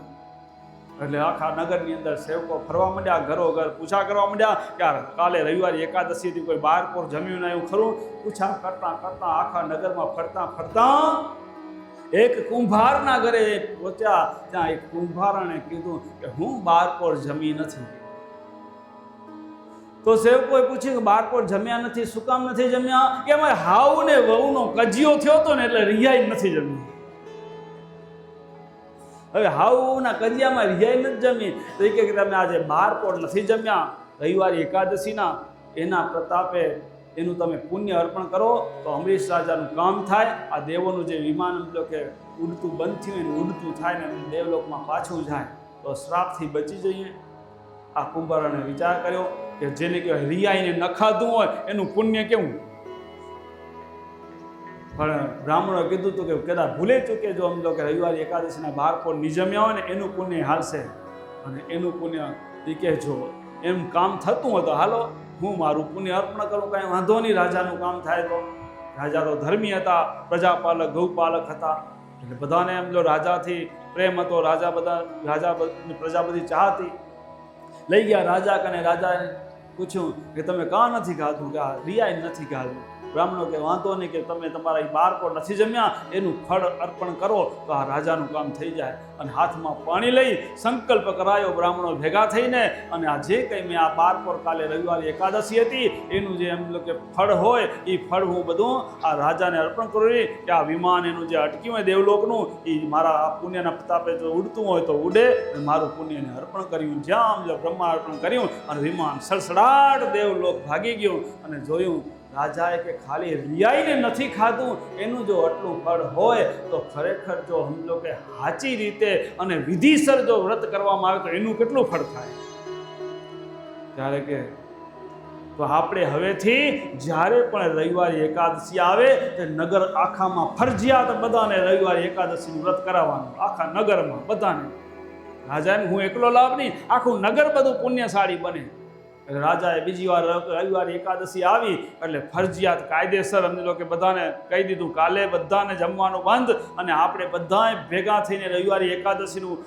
એટલે આખા નગરની અંદર સેવકો ફરવા માંડ્યા, ઘરો ઘર પૂછા કરવા માંડ્યા કે કાલે રવિવારી એકાદશીથી કોઈ 12 પોર જમ્યું ના એવું ખરું? પૂછા કરતા કરતા આખા નગરમાં ફરતા ફરતા એક કુંભારના ઘરે પહોંચ્યા. ત્યાં એક કુંભારણે કીધું કે હું 12 પોર જમી નથી. તો સેવકોએ પૂછ્યું કે 12 પોર જમ્યા નથી, શું કામ નથી જમ્યા? કે અમારે હાવ ને વહુનો કજિયો થયો હતો ને એટલે રિયાઈ નથી જમી. હવે હાવના કજિયામાં રિયાઈ નથી જમી તો એ કે તમે આજે 12 પોર નથી જમ્યા રવિવારી એકાદશીના, એના પ્રતાપે એનું તમે પુણ્ય અર્પણ કરો તો અમરીશ રાજાનું કામ થાય. આ દેવોનું જે વિમાન સમજો કે ઉડતું બંધ થયું એને ઉડતું થાય ને દેવલોકમાં પાછું જાય તો શ્રાપથી બચી જઈએ. આ કુંભારણે વિચાર કર્યો કે જેને કહેવાય રિયાઈને ન ખાધું હોય એનું પુણ્ય કેવું. પણ બ્રાહ્મણોએ કીધું હતું કે કદાચ ભૂલે ચૂકે જો સમજો કે રવિવારી એકાદશીના 12 પોર નિજમ્યા હોય ને એનું પુણ્ય હાલશે અને એનું પુણ્ય એ કે જો એમ કામ થતું હોય તો હાલો હું મારું પુણ્ય અર્પણ કરું, કાંઈ વાંધો નહીં, રાજાનું કામ થાય તો. રાજા તો ધર્મી હતા, પ્રજાપાલક ગૌપાલક હતા, એટલે બધાને એમ જો રાજાથી પ્રેમ હતો, પ્રજા બધી ચાહતી. લઈ ગયા રાજા કને, રાજાએ પૂછ્યું કે તમે કાં નથી ખાધું? કે આ રિયાઈ નથી ખાધું. બ્રાહ્મણો કે વાંધો નહીં, કે તમે તમારા 12 પોર નથી જમ્યા એનું ફળ અર્પણ કરો તો આ રાજાનું કામ થઈ જાય. અને હાથમાં પાણી લઈ સંકલ્પ કરાયો બ્રાહ્મણો ભેગા થઈને, અને આ જે કંઈ મેં આ 12 પોર કાલે રવિવારી એકાદશી હતી એનું જે એમ કે ફળ હોય એ ફળ હું બધું આ રાજાને અર્પણ કરું કે આ વિમાન એનું જે અટક્યું હોય દેવલોકનું એ મારા આ પુણ્યના પ્રતાપે જો ઉડતું હોય તો ઉડે. મારું પુણ્યને અર્પણ કર્યું, જ્યાં જો બ્રહ્મા અર્પણ કર્યું અને વિમાન સડસડાટ દેવલોક ભાગી ગયું. અને જોયું રાજાએ કે ખાલી રિયાઈને નથી ખાધું એનું જો આટલું ફળ હોય તો ખરેખર જો સમજો કે સાચી રીતે અને વિધિસર જો વ્રત કરવામાં આવે તો એનું કેટલું ફળ થાય. ત્યારે કે તો આપણે હવેથી જ્યારે પણ રવિવારી એકાદશી આવે તે નગર આખામાં ફરજિયાત બધાને રવિવારી એકાદશીનું વ્રત કરાવવાનું, આખા નગરમાં બધાને. રાજાને હું એકલો લાભ નહીં, આખું નગર બધું પુણ્યશાળી બને. રાજાએ બીજી વાર રવિવારી એકાદશી આવી એટલે ફરજિયાત કાયદેસર અમને લોકો બધાને કહી દીધું કાલે બધાને જમવાનું બંધ અને આપણે બધાએ ભેગા થઈને રવિવારી એકાદશીનું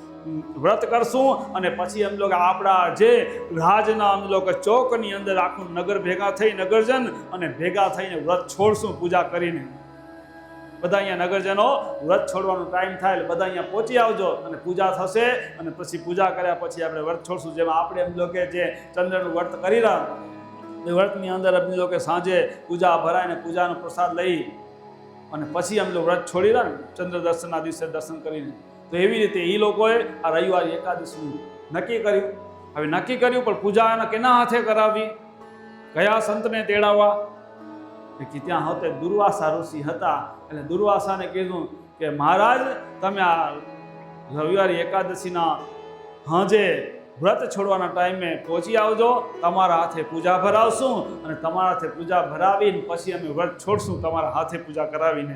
વ્રત કરશું. અને પછી એમ લોકો આપણા જે રાજના અમ લોકો ચોકની અંદર આખું નગર ભેગા થઈ નગરજન અને ભેગા થઈને વ્રત છોડશું પૂજા કરીને. બધા અહીંયા નગરજનો વ્રત છોડવાનો ટાઈમ થાય એટલે બધા અહીંયા પહોંચી આવજો અને પૂજા થશે. અને પછી પૂજા કર્યા પછી આપણે વ્રત છોડશું. જેમાં આપણે એમ લોકો જે ચંદ્રનું વ્રત કરી રહ્યા એ વ્રતની અંદર એમ લોકો સાંજે પૂજા ભરાય ને પૂજાનો પ્રસાદ લઈ અને પછી એમ લોકો વ્રત છોડી રહ્યા ને ચંદ્ર દર્શનના દિવસે દર્શન કરીને. તો એવી રીતે એ લોકોએ આ રવિવારી એકાદશીનું નક્કી કર્યું. હવે નક્કી કર્યું પણ પૂજા એના કેના હાથે કરાવી, કયા સંતને તેડાવવા? કે ત્યાં હોતે દુર્વાસા ઋષિ હતા. એટલે દુર્વાસાને કીધું કે મહારાજ તમે આ રવિવારી એકાદશીના હાજે વ્રત છોડવાના ટાઈમે પહોંચી આવજો, તમારા હાથે પૂજા ભરાવશું અને તમારા હાથે પૂજા ભરાવીને પછી અમે વ્રત છોડશું તમારા હાથે પૂજા કરાવીને.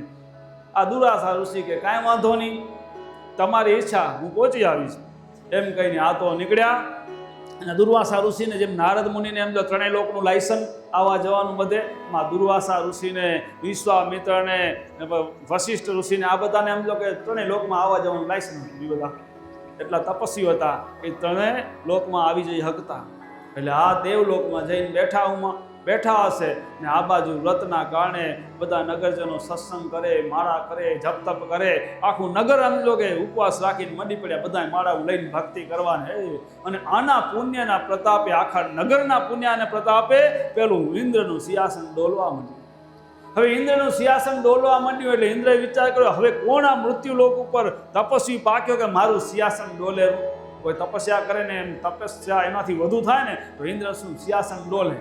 આ દુર્વાસા ઋષિ કે કાંઈ વાંધો નહીં, તમારી ઈચ્છા, હું પહોંચી આવીશ એમ કહીને આ તો નીકળ્યા. અને દુર્વાસા ઋષિને જેમ નારદ મુનિને એમ જો ત્રણેય લોકનું લાયસન્સ આવવા જવાનું બધે, માં દુર્વાસા ઋષિને, વિશ્વામિત્રને, વશિષ્ઠ ઋષિને આ બધાને એમ જો કે ત્રણેય લોકમાં આવવા જવાનું લાયસન્સ હતું. એ બધા એટલા તપસ્વી હતા કે ત્રણેય લોકમાં આવી જઈ શકતા. એટલે આ દેવલોકમાં જઈને બેઠા હશે ને આ બાજુ વ્રતના કારણે બધા નગરજનો સત્સંગ કરે, માળા કરે, જપ તપ કરે, આખું નગર આમ લોકે ઉપવાસ રાખીને મંડી પડ્યા, બધા માળા લઈને ભક્તિ કરવાની. અને આના પુણ્યના પ્રતાપે, આખા નગરના પુણ્યના પ્રતાપે પેલું ઇન્દ્રનું સિંહાસન ડોલવા માંડ્યું. હવે ઇન્દ્રનું સિંહાસન ડોલવા માંડ્યું એટલે ઇન્દ્રએ વિચાર કર્યો, હવે કોણ આ મૃત્યુલોક ઉપર તપસ્વી પાક્યો કે મારું સિંહાસન ડોલે? કોઈ તપસ્યા કરે ને એમ તપસ્યા એનાથી વધુ થાય ને તો ઇન્દ્ર શું સિંહાસન ડોલે?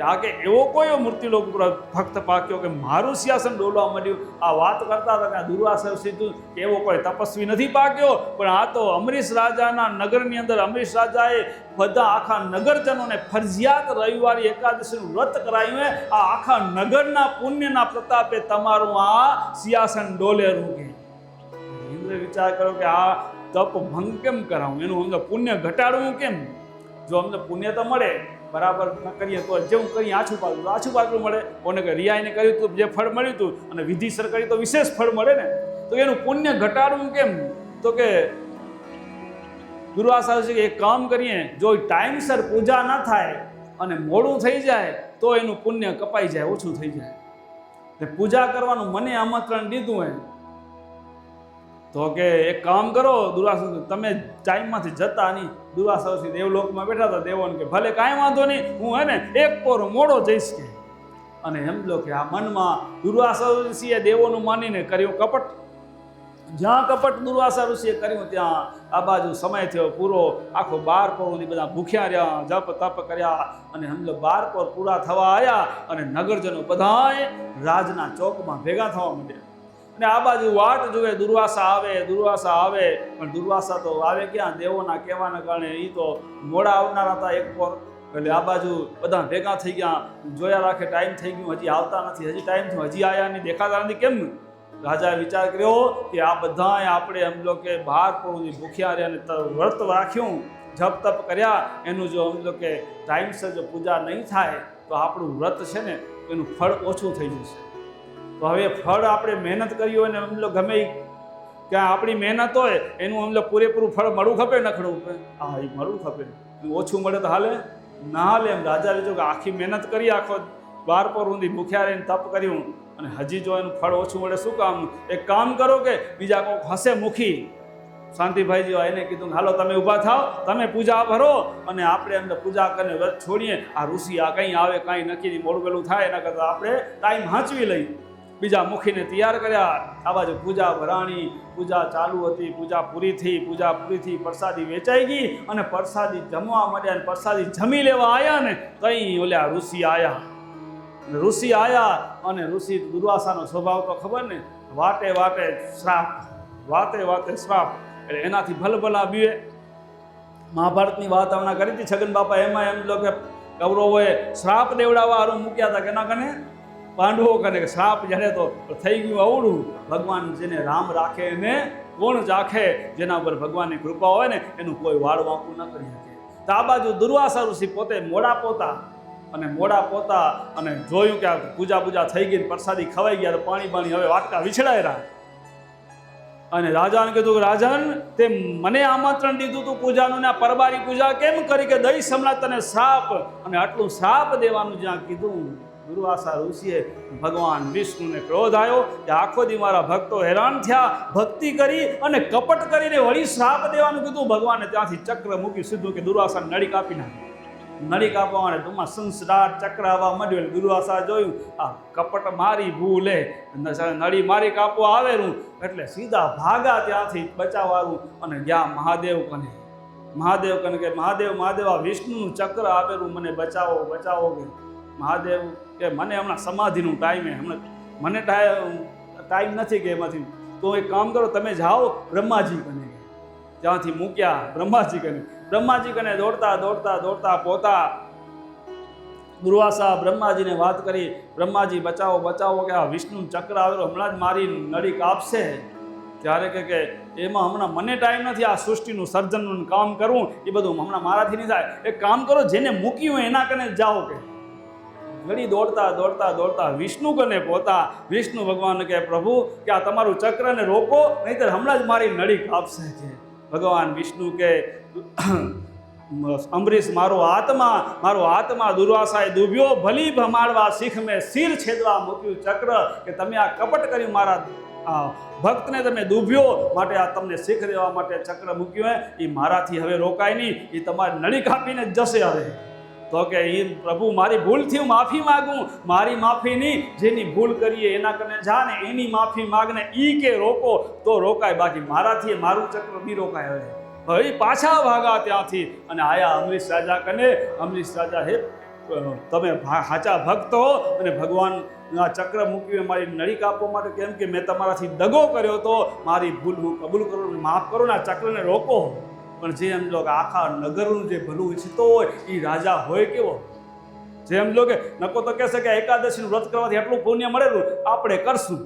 આ કે એવો કોઈ મૃત્યુલોક ઉપર ભક્ત પાક્યો કે મારું સિંહાસન ડોલવા માંડ્યું? આ વાત કરતા હતા કે દુર્વાસા સીધું એવો કોઈ તપસ્વી નથી પાક્યો, પણ આ તો અમરીશ રાજાના નગરની અંદર અમરીશ રાજાએ બધા આખા નગરજનોને ફરજિયાત રવિવારી એકાદશીનું વ્રત કરાયું. આ આખા નગરના પુણ્યના પ્રતાપે તમારું આ સિંહાસન ડોલેરું. કે ઇન્દ્રે વિચાર કર્યો કે આ તપ ભંગ કેમ કરાવું, એનું અમને પુણ્ય ઘટાડવું કેમ? જો અમને પુણ્ય તો મળે, બરાબર ન કરીએ તો જેવું કરીએ આછું પાછું મળે. કોને કે રિયાઈને કર્યું હતું જે ફળ મળ્યું હતું અને વિધિસર કર્યું તો વિશેષ ફળ મળે ને, તો એનું પુણ્ય ઘટાડવું કેમ? તો કે દુર્વાસા છે કે એક કામ કરીએ, જો ટાઈમસર પૂજા ન થાય અને મોડું થઈ જાય તો એનું પુણ્ય કપાઈ જાય, ઓછું થઈ જાય. પૂજા કરવાનું મને આમંત્રણ દીધું હોય તો કે એક કામ કરો દુર્વાસા, તમે ટાઈમમાંથી જતા નહીં. દુર્વાસા દેવલોકમાં બેઠા હતા, દેવોને કે ભલે કાંઈ વાંધો નહીં, હું હે ને એક પોરો મોડો જઈશ કે. અને એમ લો કે આ મનમાં દુર્વાસા ઋષિએ દેવોનું માનીને કર્યું કપટ. જ્યાં કપટ દુર્વાસા ઋષિએ કર્યું ત્યાં આ બાજુ સમય થયો પૂરો, આખો 12 પહોર બધા ભૂખ્યા રહ્યા, જપ તપ કર્યા અને સમજો 12 પહોર પૂરા થવા આવ્યા અને નગરજનો બધાએ રાજના ચોકમાં ભેગા થવા માંડ્યા. અને આ બાજુ વાટ જુએ દુર્વાસા આવે, પણ દુર્વાસા તો આવે ક્યાં? દેવોના કહેવાના કારણે એ તો મોડા આવનારા હતા એક પોર. એટલે આ બાજુ બધા ભેગા થઈ ગયા, જોયા રાખે ટાઈમ થઈ ગયું, હજી આવતા નથી, હજી ટાઈમ થયો, હજી આવ્યા નહીં, દેખાતા નથી, કેમ? રાજાએ વિચાર કર્યો કે આ બધાએ આપણે એમ લો કે 12 પહોર ભૂખ્યા રહ્યા અને વ્રત રાખ્યું, જપ તપ કર્યા, એનું જો એમ લો કે ટાઈમસર જો પૂજા નહીં થાય તો આપણું વ્રત છે ને એનું ફળ ઓછું થઈ જશે. તો હવે ફળ આપણે મહેનત કરી હોય ને અમલો ગમે ક્યાં આપણી મહેનત હોય એનું અમલો પૂરેપૂરું ફળ મળવું ખપે, નખડવું ખપે. હા, એ મળવું ખપે. ઓછું મળે તો હાલે ના હાલે? એમ રાજા વિચાર કે આખી મહેનત કરી, આખો 12 પહોર ભૂખ્યા રહીને તપ કર્યું અને હજી જો એનું ફળ ઓછું મળે શું કામ? એક કામ કરો કે બીજા કોઈક હસે મુખી શાંતિભાઈજી એને કીધું હાલો તમે ઊભા થાવ, તમે પૂજા ભરો અને આપણે એમને પૂજા કરીને વ્રત છોડીએ. આ ઋષિ આ કંઈ આવે કાંઈ નક્કી મોડું પેલું થાય એના કરતાં આપણે ટાઈમ હાંચવી લઈ. બીજા મુખીને તૈયાર કર્યા. આ બાજુ પૂજા ભરાણી, પૂજા ચાલુ હતી, પૂજા પૂરી થઈ, પ્રસાદી વેચાઈ ગઈ અને પ્રસાદી જમવા માંડ્યા. અને પ્રસાદી જમી લેવા આવ્યા ને કંઈ ઓલ્યા ઋષિ આવ્યા અને ઋષિ દુર્વાસાનો સ્વભાવ તો ખબર ને, વાતે વાતે શ્રાપ. એટલે એનાથી ભલભલા બીવે. મહાભારતની વાત હમણાં કરી હતી છગન બાપા, એમાં એમ લોકો કૌરવોએ શ્રાપ દેવડાવવા હારું મૂક્યા હતા. કેના કને? પાંડવો કને. શ્રાપ જડે તો થઈ ગયું અવળું. ભગવાન જેને રામ રાખે એને કોણ ચાખે? જેના ઉપર ભગવાનની કૃપા હોય ને એનું કોઈ વાળ વાંકું ન કરી શકે. તો આ બાજુ દુર્વાસા ઋષિ પોતે મોડા પોતા અને જોયું કે પૂજા થઈ ગઈ, પ્રસાદી ખવાઈ ગયા, તો પાણી હવે વાટકા વિછડાય રહ્યા. અને રાજાને કીધું, રાજન તે મને આમંત્રણ દીધું તું પૂજાનું ને આ પરબારી પૂજા કેમ કરી કે દઈ સમલા તને શ્રાપ? અને આટલું શ્રાપ દેવાનું જ્યાં કીધું દુર્વાસા ઋષિએ ભગવાન વિષ્ણુને ક્રોધ આવ્યો કે આખો દી મારા ભક્તો હેરાન થયા, ભક્તિ કરી અને કપટ કરીને વળી શ્રાપ દેવાનું કીધું. ભગવાને ત્યાંથી ચક્ર મૂકી સીધું કે દુર્વાસાને નળી કાપી નાખી. નળી કાપવા માટે ટૂંકમાં સંસદાર ચક્ર આવવા માંડ્યું. એટલે દુર્વાસા જોયું આ કપટ મારી ભૂલે, નળી મારી કાપવા આવેલું એટલે સીધા ભાગા ત્યાંથી બચાવવાનું અને ગયા મહાદેવ કને કે મહાદેવ આ વિષ્ણુનું ચક્ર આવેલું, મને બચાવો કે. મહાદેવ કે મને હમણાં સમાધિનું ટાઈમ હમણાં મને ટાઈમ નથી કે એમાંથી, તો એક કામ કરો તમે જાઓ બ્રહ્માજી કને. ત્યાંથી મૂક્યા બ્રહ્માજી કને દોડતા પોતા દુર્વાસા બ્રહ્માજીને વાત કરી, બ્રહ્માજી બચાવો કે આ વિષ્ણુ ચક્ર આવેલો હમણાં જ મારી નળી કાપશે. ત્યારે કે એમાં હમણાં મને ટાઈમ નથી, આ સૃષ્ટિનું સર્જનનું કામ કરવું એ બધું હમણાં મારાથી નહીં થાય. એક કામ કરો જેને મૂક્યું એના કને જાઓ કે. ઘડી દોડતા વિષ્ણુ કને પોતા. વિષ્ણુ ભગવાન કે પ્રભુ કે આ તમારું ચક્રને રોકો, નહીંતર હમણાં જ મારી નળી કાપશે કે. ભગવાન વિષ્ણુ કે અંબરીશ મારો આત્મા દુર્વાસાએ ડૂબ્યો, ભલી ભમાડવા શીખ મેં શિર છેદવા મૂક્યું ચક્ર, કે તમે આ કપટ કર્યું, મારા ભક્તને તમે ડૂબ્યો, માટે આ તમને શીખ દેવા માટે ચક્ર મૂક્યું એ મારાથી હવે રોકાય નહીં, એ તમારી નળી કાપીને જ જશે. હવે તો કે એ પ્રભુ મારી ભૂલથી હું માફી માગું, મારી માફી નહીં, જેની ભૂલ કરીએ એના કને જા ને એની માફી માગને, ઈ કે રોકો તો રોકાય, બાકી મારાથી મારું ચક્ર બી રોકાય. હવે પાછા ભાગા ત્યાંથી અને આયા અમરીશ રાજા કને. અમરીશ રાજા, હે તમે સાચા ભક્ત હો અને ભગવાનના ચક્ર મૂક્યું મારી નળી કાપવા માટે, કેમ કે મેં તમારાથી દગો કર્યો તો, મારી ભૂલ હું કબૂલ કરું, માફ કરો ને આ ચક્રને રોકો. પણ જે એમ લો કે આખા નગરનું જે ભલું ઈચ્છતો હોય એ રાજા હોય કેવો, જે એમ લો કે નકો તો કહેશે કે એકાદશીનું વ્રત કરવાથી એટલું પુણ્ય મળેલું આપણે કરશું,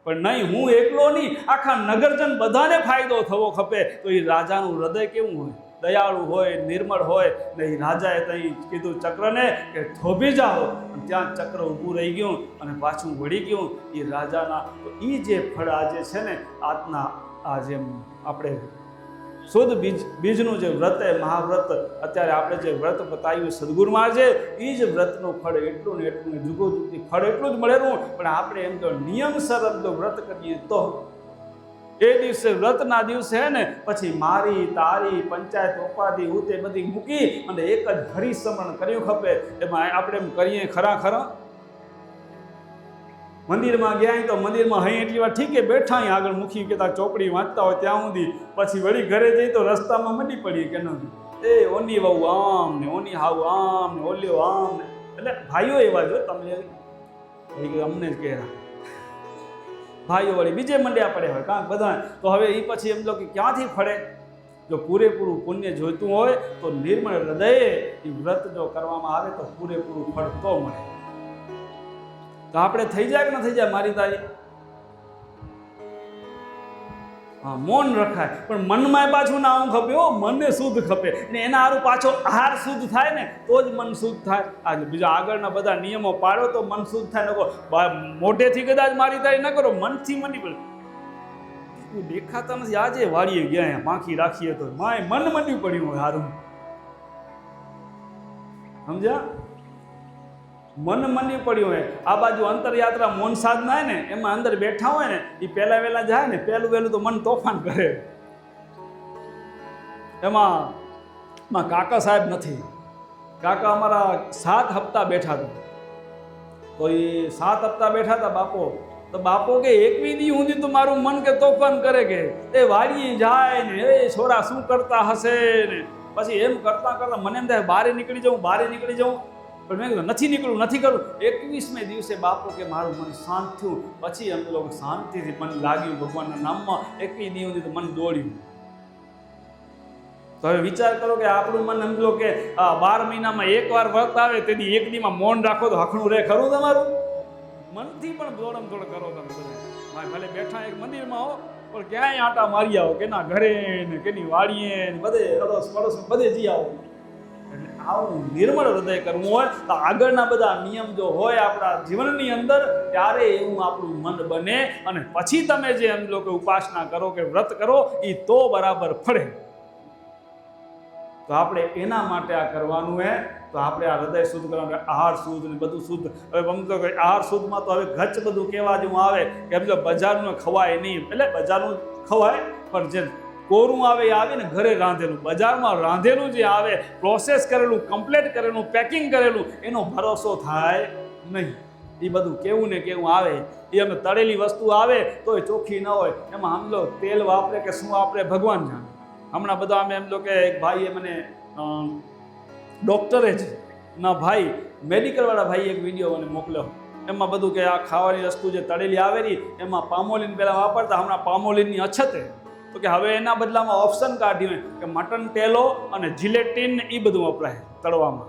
પણ નહીં, હું એકલો નહીં, આખા નગરજન બધાને ફાયદો થવો ખપે. તો એ રાજાનું હૃદય કેવું હોય, દયાળુ હોય, નિર્મળ હોય. ને એ રાજાએ ત્યાં કીધું ચક્રને કે થોભી જાઓ, ત્યાં ચક્ર ઊભું રહી ગયું અને પાછું વળી ગયું એ રાજાના. તો એ જે ફળ આજે છે ને આજના આ જેમ આપણે શુદ્ધ બીજનું જે વ્રત મહાવ્રત અત્યારે આપણે જે વ્રત બતાવ્યું સદગુરુમાં છે, એ જ વ્રતનું ફળ એટલું ને એટલું જુગોજુગી ફળ એટલું જ મળેલું. પણ આપણે એમ તો નિયમસર જો વ્રત કરીએ તો એ દિવસે વ્રતના દિવસે હે ને પછી મારી તારી પંચાયત ઉપાધિ ઉતે બધી મૂકી અને એક જ હરિસ્મરણ કર્યું ખપે. એમાં આપણે એમ કરીએ ખરા મંદિરમાં ગયા તો મંદિરમાં અહીં એટલી વાર ઠીક છે બેઠા અહીં આગળ મુખી કહેતા ચોપડી વાંચતા હોય ત્યાં સુધી, પછી વળી ઘરે જઈ તો રસ્તામાં મંડી પડીએ કે ન એ ઓની વહુ આમ ને ઓની હાવ આમ ને ઓલ્યો આમ ને. એટલે ભાઈઓ એવા જો તમે અમને જ કહેરા ભાઈઓ વળી બીજે મંડ્યા પડે હોય કાંક બધા. તો હવે એ પછી એમ લો કે ક્યાંથી ફળે? જો પૂરેપૂરું પુણ્ય જોઈતું હોય તો નિર્મળ હૃદયે એ વ્રત જો કરવામાં આવે તો પૂરેપૂરું ફળ તો મળે. તો આપણે થઈ જાય કે ન થઈ જાય મારી તારી? હા, મૌન રખાય, પણ મનમાં પાછું ના આવું ખપે, મનને શુદ્ધ ખપે ને એના હારું પાછો આહાર શુદ્ધ થાય ને તો જ મન શુદ્ધ થાય. આ બીજા આગળના બધા નિયમો પાડો તો મન શુદ્ધ થાય. નકો મોઢેથી કદાચ મારી તારી ન કરો, મનથી મની પડે. દેખાતા નથી, આજે વાળીએ ગયા પાંખી રાખીએ તો માય મન મની પડ્યું હોય હારું, સમજ્યા? મન મની પડ્યું હોય. આ બાજુ અંતરયાત્રા મૌન સાધના ને એમાં અંદર બેઠા હોય ને એ પહેલા વહેલા જાય ને, પહેલું વહેલું તો મન તોફાન કરે. એમાં કાકા સાહેબ નથી, કાકા અમારા 7 હપ્તા બેઠા હતા. તો એ 7 હપ્તા બેઠા હતા બાપો. તો બાપો કે 21 દી સુધી તો મારું મન કે તોફાન કરે કે એ વાડીએ જાય ને એ છોરા શું કરતા હશે ને. પછી એમ કરતા કરતા મને એમ થાય બહાર નીકળી જાઉં. પણ મેં કીધું નથી નીકળવું, નથી કરવું. 21મે દિવસે બાપો કે મારું મન શાંત થયું. પછી અમે લોકો શાંતિથી મન લાગ્યું ભગવાનના નામમાં. 21 દી સુધી તો મન દોડ્યું. તો હવે વિચાર કરો કે આપણું મન એમ લો કે 12 મહિનામાં એકવાર વ્રત આવે તેથી 1 દીમાં મૌન રાખો તો હખણું રહે ખરું તમારું? મનથી પણ દોડમ દોડ કરો તમે બધા. ભલે બેઠા એક મંદિરમાં હો પણ ક્યાંય આટા મારી આવો, કેના ઘરે ને કેની વાડીએ ને બધે અડોસ પડોસ બધે જઈ આવો. એટલે આવું નિર્મળ હૃદય કરવું હોય તો આગળના બધા નિયમ જો હોય આપણા જીવનની અંદર ત્યારે એવું આપણું મન બને. અને પછી તમે જે એમ લોકો ઉપાસના કરો કે વ્રત કરો એ તો બરાબર ફળે. તો આપણે એના માટે આ કરવાનું હે. તો આપણે આ હૃદય શુદ્ધ કરવાનું, આહાર શુદ્ધ ને બધું શુદ્ધ. હવે સમજો કે આહાર શુદ્ધમાં તો હવે ગચ બધું કહેવા જેવું આવે કે એમ જો બજારનું ખવાય નહીં. એટલે બજારનું ખવાય પણ જે કોરું આવે એ આવે ને ઘરે રાંધેલું. બજારમાં રાંધેલું જે આવે પ્રોસેસ કરેલું, કમ્પ્લીટ કરેલું, પેકિંગ કરેલું એનો ભરોસો થાય નહીં. એ બધું કેવું ને કેવું આવે. એ અમે તળેલી વસ્તુ આવે તો એ ચોખ્ખી ન હોય. એમાં આમ લો તેલ વાપરે કે શું વાપરે ભગવાન જાણે. હમણાં બધા અમે એમ લો કે એક ભાઈએ મને ડૉક્ટરે જ ના ભાઈ મેડિકલવાળા ભાઈ એક વિડીયો મને મોકલ્યો. એમાં બધું કે આ ખાવાની વસ્તુ જે તળેલી આવેલી એમાં પામોલીન પહેલાં વાપરતા, હમણાં પામોલીનની અછતે. તો કે હવે એના બદલામાં ઓપ્શન કાઢ્યું કે મટન ટેલો અને જિલેટિન એ બધું વપરાય તળવામાં.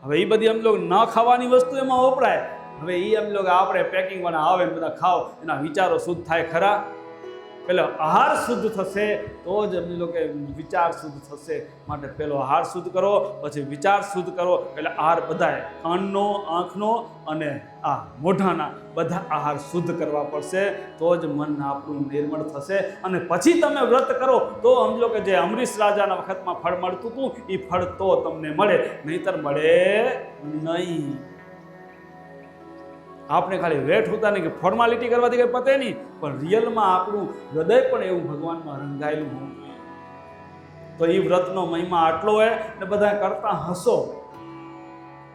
હવે એ બધી એમ લોકો ન ખાવાની વસ્તુ એમાં વપરાય. હવે એ એમ લોકો આપણે પેકિંગવાળા આવે ને બધા ખાઓ, એના વિચારો શુદ્ધ થાય ખરા? પેલો આહાર શુદ્ધ થશે તો જ સમજી લો કે વિચાર શુદ્ધ થશે. માટે પેલો આહાર શુદ્ધ કરો, પછી વિચાર શુદ્ધ કરો. એટલે આહાર બધાએ કાનનો, આંખનો અને આ મોઢાના બધા આહાર શુદ્ધ કરવા પડશે. તો જ મન આપણું નિર્મળ થશે. અને પછી તમે વ્રત કરો તો સમજો કે જે અમરીશ રાજાના વખતમાં ફળ મળતું હતું એ ફળ તો તમને મળે, નહીતર મળે નહીં. આપણે ખાલી વેઠ હોતા નહીં કે ફોર્માલિટી કરવાથી કંઈ પતે નહીં, પણ રિયલમાં આપણું હૃદય પણ એવું ભગવાનમાં રંગાયેલું હોવું જોઈએ. તો એ વ્રતનો મહિમા આટલો હોય ને બધા કરતા હસો.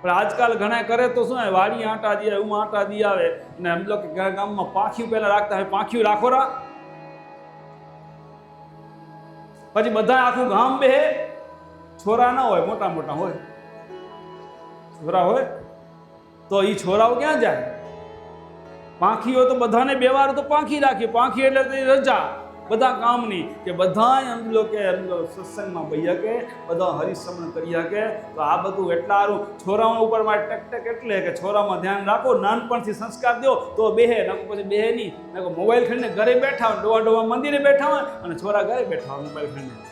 પણ આજકાલ ઘણા કરે તો શું વાડી આટા દી આવે, એવું આટા દી આવે ને એમ લોકો ગામમાં પાંખીઓ પહેલા રાખતા હોય, પાંખીઓ રાખો રા, પછી બધા આખું ગામ બેહે. છોરા ના હોય, મોટા મોટા હોય. છોરા હોય તો એ છોરાઓ ક્યાં જાય? પાંખી હોય તો બધાને બે વાર તો પાંખી રાખી. પાંખી એટલે રજા બધા કામની, કે બધા એમ લો કે સત્સંગમાં બહી શકે, બધા હરિસ્મરણ કરી શકે. તો આ બધું એટલા સારું. છોરાઓ ઉપર માં ટક એટલે કે છોરામાં ધ્યાન રાખો, નાનપણથી સંસ્કાર દો તો બેહે, નકો પછી બેહે નહીં. નકો મોબાઈલ ખેડીને ઘરે બેઠા હોય, ડોવા ડોવા મંદિરે બેઠા હોય અને છોરા ઘરે બેઠા હોય મોબાઈલ ખેડીને.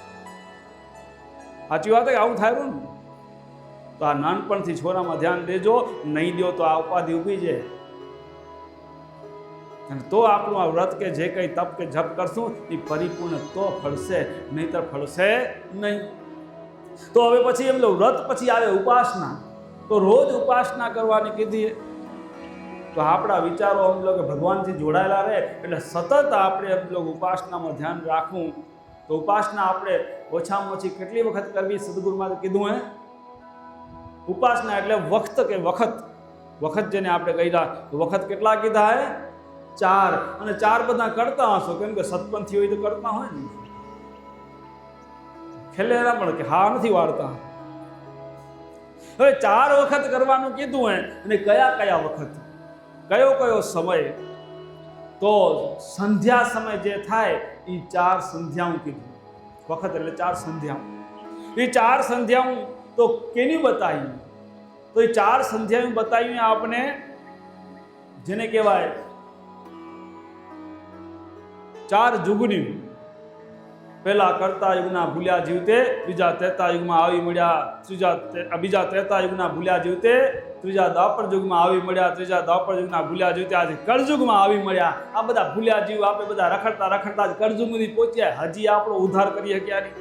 સાચી વાત કે આવું થાય ને? તો આ નાનપણથી છોરામાં ધ્યાન દેજો. નહીં દો તો આ ઉપાધિ ઊભી છે. અને તો આપણું આ વ્રત કે જે કંઈ તપ કે જપ કરશું એ પરિપૂર્ણ તો ફળશે, નહીતર ફળશે નહીં. તો હવે પછી એમ લો વ્રત પછી આવે ઉપાસના. તો રોજ ઉપાસના કરવાની કીધી. તો આપણા વિચારો એમ લો કે ભગવાનથી જોડાયેલા રહે, એટલે સતત આપણે એમ લો ઉપાસનામાં ધ્યાન રાખવું. તો ઉપાસના આપણે ઓછામાં ઓછી કેટલી વખત કરવી? સદગુરુમાં કીધું હે, ઉપાસના એટલે વખત કે વખત. વખત જેને આપણે કહ્યા, વખત કેટલા કીધા હે? 4. અને 4 બધા કરતા હશો, કેમ કે સત્પંથી હોય તો કરતા હોય ને. ખેલેરા પણ કે હા નથી વાળતા. હવે 4 વખત કરવાનું કીધું હોય, અને કયા કયા વખત, કયો કયો સમય? તો સંધ્યા સમય જે થાય એ 4 સંધ્યાઓ કીધું. વખત એટલે 4 સંધ્યાઓ. એ 4 સંધ્યાઓ તો કેની બતાવી? તો એ 4 સંધ્યાઓ બતાવી આપણે, જેને કહેવાય 4 જુગની. પહેલા કરતા યુગના ભૂલ્યા જીવતે, બીજા ત્રેતા યુગમાં આવી મળ્યા, બીજા ત્રેતા યુગના ભૂલ્યા જીવતે, ત્રીજા દ્વાપર યુગમાં આવી મળ્યા, ત્રીજા દ્વાપર યુગના ભૂલ્યા જીવતે આજે કળયુગમાં આવી મળ્યા. આ બધા ભૂલ્યા જીવ આપણે બધા રખડતા રખડતા કળયુગ સુધી પહોંચ્યા. હજી આપણો ઉદ્ધાર કરી શક્યા નહીં,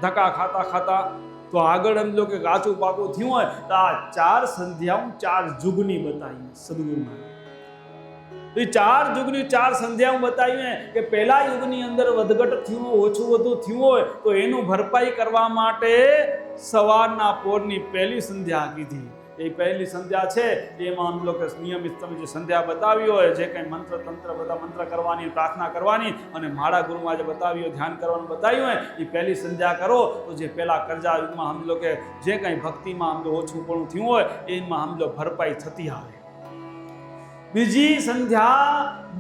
ધક્કા ખાતા ખાતા. તો આગળ એમ જો કે કાચું પાકું થયું હોય તો આ 4 સંધ્યાઓ 4 જુગની બતાવી સદગુરુમાં. એ 4 યુગની 4 સંધ્યાઓ બતાવીએ કે પહેલા યુગની અંદર વધઘટ થયું, ઓછું વધુ થયું હોય તો એનું ભરપાઈ કરવા માટે સવારના પોરની પહેલી સંધ્યા કીધી. એ પહેલી સંધ્યા છે એમાં આમ લોકો નિયમિત તમે જે સંધ્યા બતાવી હોય, જે કંઈ મંત્ર તંત્ર બધા મંત્ર કરવાની, પ્રાર્થના કરવાની, અને માળા ગુરુમાં જે બતાવ્યું ધ્યાન કરવાનું બતાવ્યું હોય એ પહેલી સંધ્યા કરો. તો જે પહેલા કરજા યુગમાં આમ લોકો જે કંઈ ભક્તિમાં આમ ઓછું પણ થયું હોય એમાં આમ ભરપાઈ થતી આવે. બીજી સંધ્યા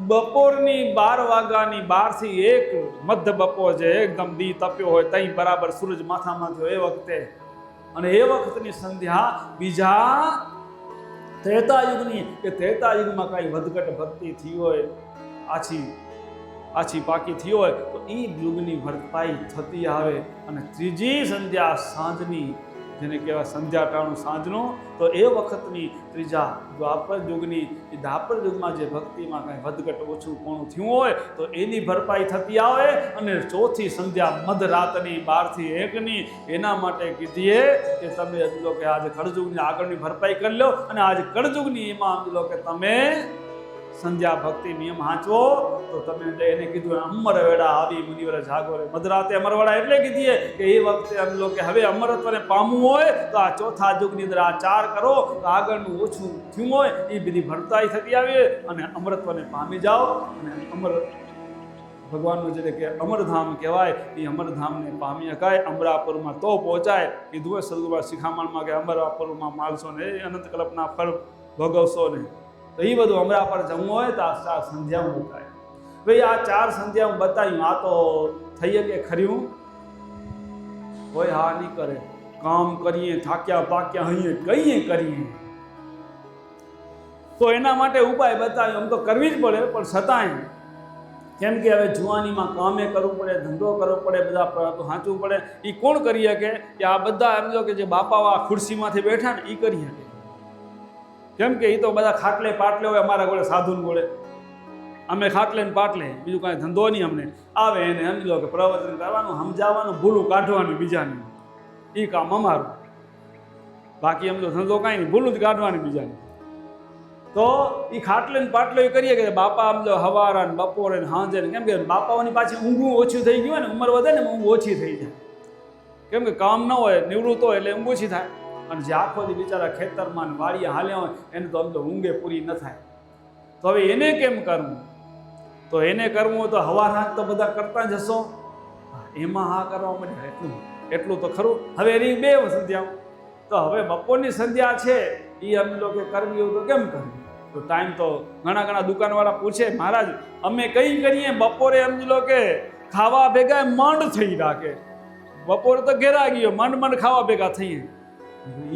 બપોરની 12 વાગ્યાની 12 થી 1 મધ્ય બપોર જે એકદમ દી તપ્યો હોય તઈ બરાબર સૂરજ માથામાં થયો એ વખતે. અને એ વખતની સંધ્યા બીજા ત્રેતા યુગની, કે ત્રેતા યુગમાં કાંઈ વધઘટ ભક્તિ થઈ હોય, આછી પાકી થઈ હોય તો એ યુગની ભરપાઈ થતી આવે. અને ત્રીજી સંધ્યા સાંજની, જેને કહેવાય સંધ્યા ટાણું સાંજનું, તો એ વખતની ત્રીજા દ્વાપર યુગની, એ દ્વાપર યુગમાં જે ભક્તિમાં કાંઈ વધઘટ ઓછું કોણું થયું હોય તો એની ભરપાઈ થતી આવે. અને ચોથી સંધ્યા મધરાતની 12 થી 1ની એના માટે કીધીએ કે તમે સમજો કે આજે કળયુગની આગળની ભરપાઈ કરી લો, અને આજે કળયુગની એમાં સમજો કે તમે સંધ્યા ભક્તિ નિયમ હાંચવો. તો તમે એને કીધું અમર વેળા આવી મુનિવર જાગો રે. મધરાતે અમરવાળા એટલે કીધીએ કે એ વખતે એમ લો કે હવે અમરત્વને પામવું હોય તો આ ચોથા યુગની અંદર આ 4 કરો તો આગળનું ઓછું થયું હોય એ બધી ભરતાઈ થતી આવે અને અમરત્વને પામી જાઓ. અને અમર ભગવાનનું જે કે અમરધામ કહેવાય એ અમરધામને પામી શકાય. અમરાપુરમાં તો પહોંચાય. કીધું હોય સદગુરુ શિખામણમાં કે અમરાપુરમાં માલશો ને અનંત કલ્પના ફળ ભોગવશો ને. તો એ બધું અમરા પર જમવું હોય તો આ 4 સંધ્યાઓ બતાય. ભાઈ આ 4 સંધ્યાઓ બતાવ્યું, આ તો થઈ કે ખર્યું હોય? હા નહીં કરે. કામ કરીએ, થાક્યા પાક્યા હઈએ કહીએ કરીએ. તો એના માટે ઉપાય બતાવ્યો. આમ તો કરવી જ પડે, પણ છતાંય કેમ કે હવે જુવાનીમાં કામે કરવું પડે, ધંધો કરવો પડે, બધા સાચવું પડે. એ કોણ કરી શકે કે આ બધા એમ જો કે જે બાપાવા ખુરશીમાંથી બેઠા ને એ કરી શકે. કેમ કે એ તો બધા ખાટલે પાટલે હોય અમારા ગોળે, સાધુન ગોળે. અમે ખાટલે ને પાટલે, બીજું કાંઈ ધંધો નહીં અમને. આવે એને સમજી લો કે પ્રવચન કરવાનું, સમજાવવાનું, ભૂલું કાઢવાનું બીજાની, એ કામ અમારું. બાકી એમ તો ધંધો કાંઈ નહીં, ભૂલું જ કાઢવાની બીજાની. તો એ ખાટલે ને પાટલે કરીએ કે બાપા આમ જો હવારા ને બપોરે ને સાંજે ને, કેમ કે બાપાઓની પાછી ઊંઘું ઓછું થઈ ગયું હોય ને, ઉંમર વધે ને ઊંઘ ઓછી થઈ જાય. કેમ કે કામ ન હોય, નિવૃત્ત હોય એટલે ઊંઘ ઓછી થાય. અને જે આખો દી બિચારા ખેતરમાં ને વાડીએ હાલ્યા હોય એને તો આમ તો ઊંઘે પૂરી ન થાય. તો હવે એને કેમ કરવું? તો એને કરવું હોય તો હવાર હાથ તો બધા કરતા જ હશો, એમાં હા કરવા માંડ્યા એટલું તો ખરું. હવે એની 2 સંધ્યા, તો હવે બપોરની સંધ્યા છે એ અમે લોકો કરવી હોય તો કેમ કરવી? તો ટાઈમ તો ઘણા દુકાનવાળા પૂછે, મહારાજ અમે કઈ કરીએ? બપોરે સમજી લો કે ખાવા ભેગા માંડ થઈ રાખે, બપોરે તો ઘેરા ગયો, માંડ ખાવા ભેગા થઈએ.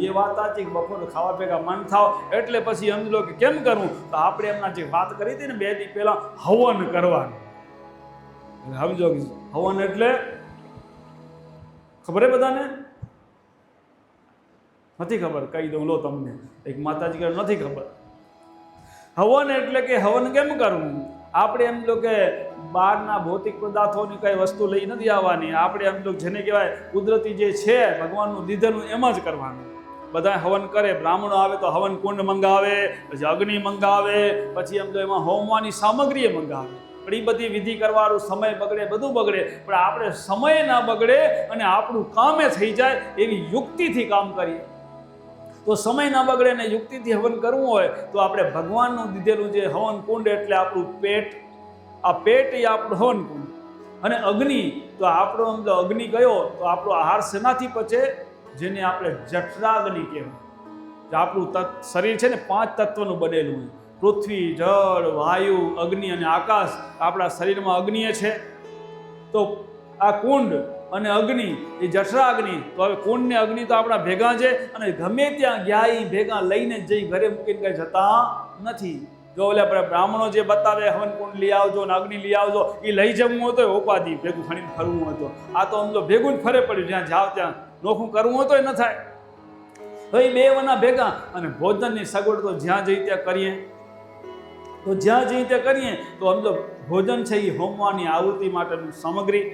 એ વાત સાચી કે બપોરે ખાવા ભેગા મન થાવ એટલે પછી સમજી લો કે કેમ કરવું? તો આપણે એમના જે વાત કરી હતી ને 2 દી પહેલા, હવન કરવાનું. સમજો હવન એટલે ખબર હે બધાને? નથી ખબર? કહી દઉં લો તમને. એક માતાજી કહે નથી ખબર. હવન એટલે કે હવન કેમ કરવું? આપણે એમ લો કે બહારના ભૌતિક પદાર્થોની કઈ વસ્તુ લઈ નથી આવવાની. આપણે એમ લો જેને કહેવાય કુદરતી જે છે ભગવાનનું દીધેલું એમ જ કરવાનું. બધા હવન કરે, બ્રાહ્મણો આવે તો હવન કુંડ મંગાવે, પછી અગ્નિ મંગાવે, પછી એમ તો એમાં હોમવાની સામગ્રી મંગાવે. પણ એ બધી વિધિ કરવાનું સમય બગડે, બધું બગડે. પણ આપણે સમય ના બગડે અને આપણું કામે થઈ જાય એવી યુક્તિથી કામ કરીએ તો સમય ના બગડે ને યુક્તિથી હવન કરવું હોય તો આપણે ભગવાનનું દીધેલું જે હવન કુંડ એટલે આપણું પેટ, આ પેટ એ આપણું હવન કુંડ. અને અગ્નિ તો આપણો અગ્નિ ગયો તો આપણો આહાર શેનાથી પચે? જેને આપણે જઠરાગ્નિ કહેવાય. આપણું શરીર છે ને 5 તત્વનું બનેલું હોય: પૃથ્વી, જળ, વાયુ, અગ્નિ અને આકાશ. આપણા શરીરમાં અગ્નિ છે. તો આ કુંડ અને અગ્નિ એ જઠરાગ્નિ. તો હવે કુંડ ને અગ્નિ તો આપણા ભેગા છે અને ગમે ત્યાં ગયા એ ભેગા લઈને જઈ ઘરે મૂકીને કઈ જતા નથી. જો ઓલે બ્રાહ્મણો જે બતાવે હવન કુંડ લઈ આવજો ને અગ્નિ લઈ આવજો, એ લઈ જવું હોય તો ઉપાધિ ભેગું ખણીને ફરવું હોય તો. આ તો આમ તો ભેગું જ ફરે પડ્યું, જ્યાં જાવ ત્યાં નોખું કરવું હોય તો એ ન થાય. તો એ 2 વના ભેગા. અને ભોજનની સગવડ તો જ્યાં જઈ ત્યાં કરીએ, તો જ્યાં જઈ ત્યાં કરીએ તો આમ તો ભોજન છે એ હોમવાની આવૃત્તિ માટેનું સામગ્રી.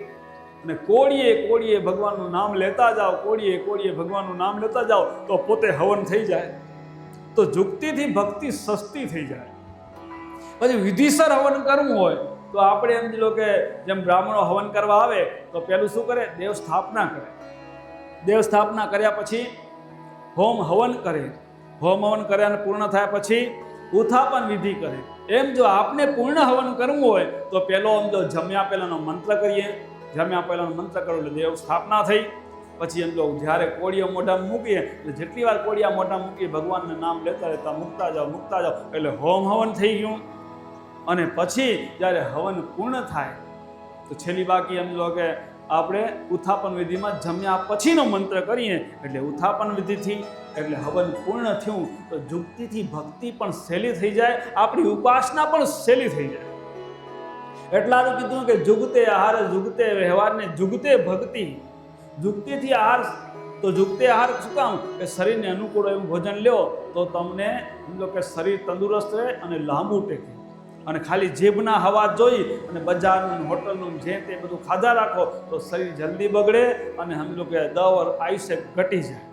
અને કોળીએ ભગવાનનું નામ લેતા જાઓ, કોળીએ ભગવાનનું નામ લેતા જાઓ તો પોતે હવન થઈ જાય. તો યુક્તિથી ભક્તિ સસ્તી થઈ જાય. પછી વિધિસર હવન કરવું હોય તો આપણે એમ લો કે જેમ બ્રાહ્મણો હવન કરવા આવે તો પેલું શું કરે? દેવ સ્થાપના કરે. દેવ સ્થાપના કર્યા પછી હોમ હવન કરે. હોમ હવન કર્યા પૂર્ણ થયા પછી ઉત્થાપન વિધિ કરે. એમ જો આપને પૂર્ણ હવન કરવું હોય તો પેલો આમ જો જમ્યા પહેલાનો મંત્ર કરીએ. જમ્યા પહેલાનો મંત્ર કરો એટલે દેવ સ્થાપના થઈ. પછી એમ જો જ્યારે કોળીઓ મોઢામાં મૂકીએ એટલે જેટલી વાર કોળિયા મોઢામાં મૂકીએ ભગવાનનું નામ લેતા રહેતા મૂકતા જાઓ એટલે હોમ હવન થઈ ગયું. અને પછી જ્યારે હવન પૂર્ણ થાય તો છેલ્લી બાકી એમ લો કે આપણે ઉત્થાપન વિધિમાં જમ્યા પછીનો મંત્ર કરીએ એટલે ઉત્થાપન વિધિથી એટલે હવન પૂર્ણ થયું. તો યુક્તિથી ભક્તિ પણ સહેલી થઈ જાય, આપણી ઉપાસના પણ સહેલી થઈ જાય. એટલાનું કીધું કે જુગતે આહાર, જુગતે વ્યવહારને જુગતે ભક્તિ. યુક્તિથી આહાર, તો જુગતે આહાર શું કામ? કે શરીરને અનુકૂળ એવું ભોજન લ્યો તો તમને સમજો કે શરીર તંદુરસ્ત રહે અને લાંબુ ટેકે. અને ખાલી જીભના હવા જોઈ અને બજારનું હોટલનું જે તે બધું ખાધા રાખો તો શરીર જલ્દી બગડે અને સમજો કે 10 વર્ષ આયુષ્ય ઘટી જાય.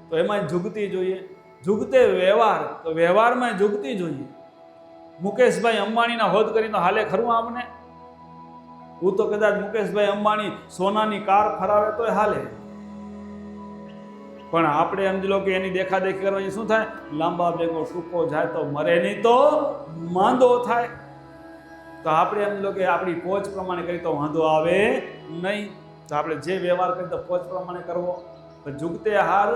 તો એમાં જુગતી જોઈએ. જુગતે વ્યવહાર, તો વ્યવહારમાં જુગતી જોઈએ. મુકેશભાઈ અંબાણીના હોદ કરીને હાલે ખરું આપણે? હું તો કદાચ મુકેશભાઈ અંબાણી સોનાની કાર ફરાવે તો હાલે, પણ આપણે સમજી લો કે એની દેખાદેખી કરવાની શું થાય? લાંબા ભેગો ટૂંકો જાય તો મરે નહીં તો માંદો થાય. તો આપણે એમ લો કે આપણી પહોંચ પ્રમાણે કરી તો વાંધો આવે નહીં. તો આપણે જે વ્યવહાર કરીએ તો પહોંચ પ્રમાણે કરવો. જુગતે આહાર,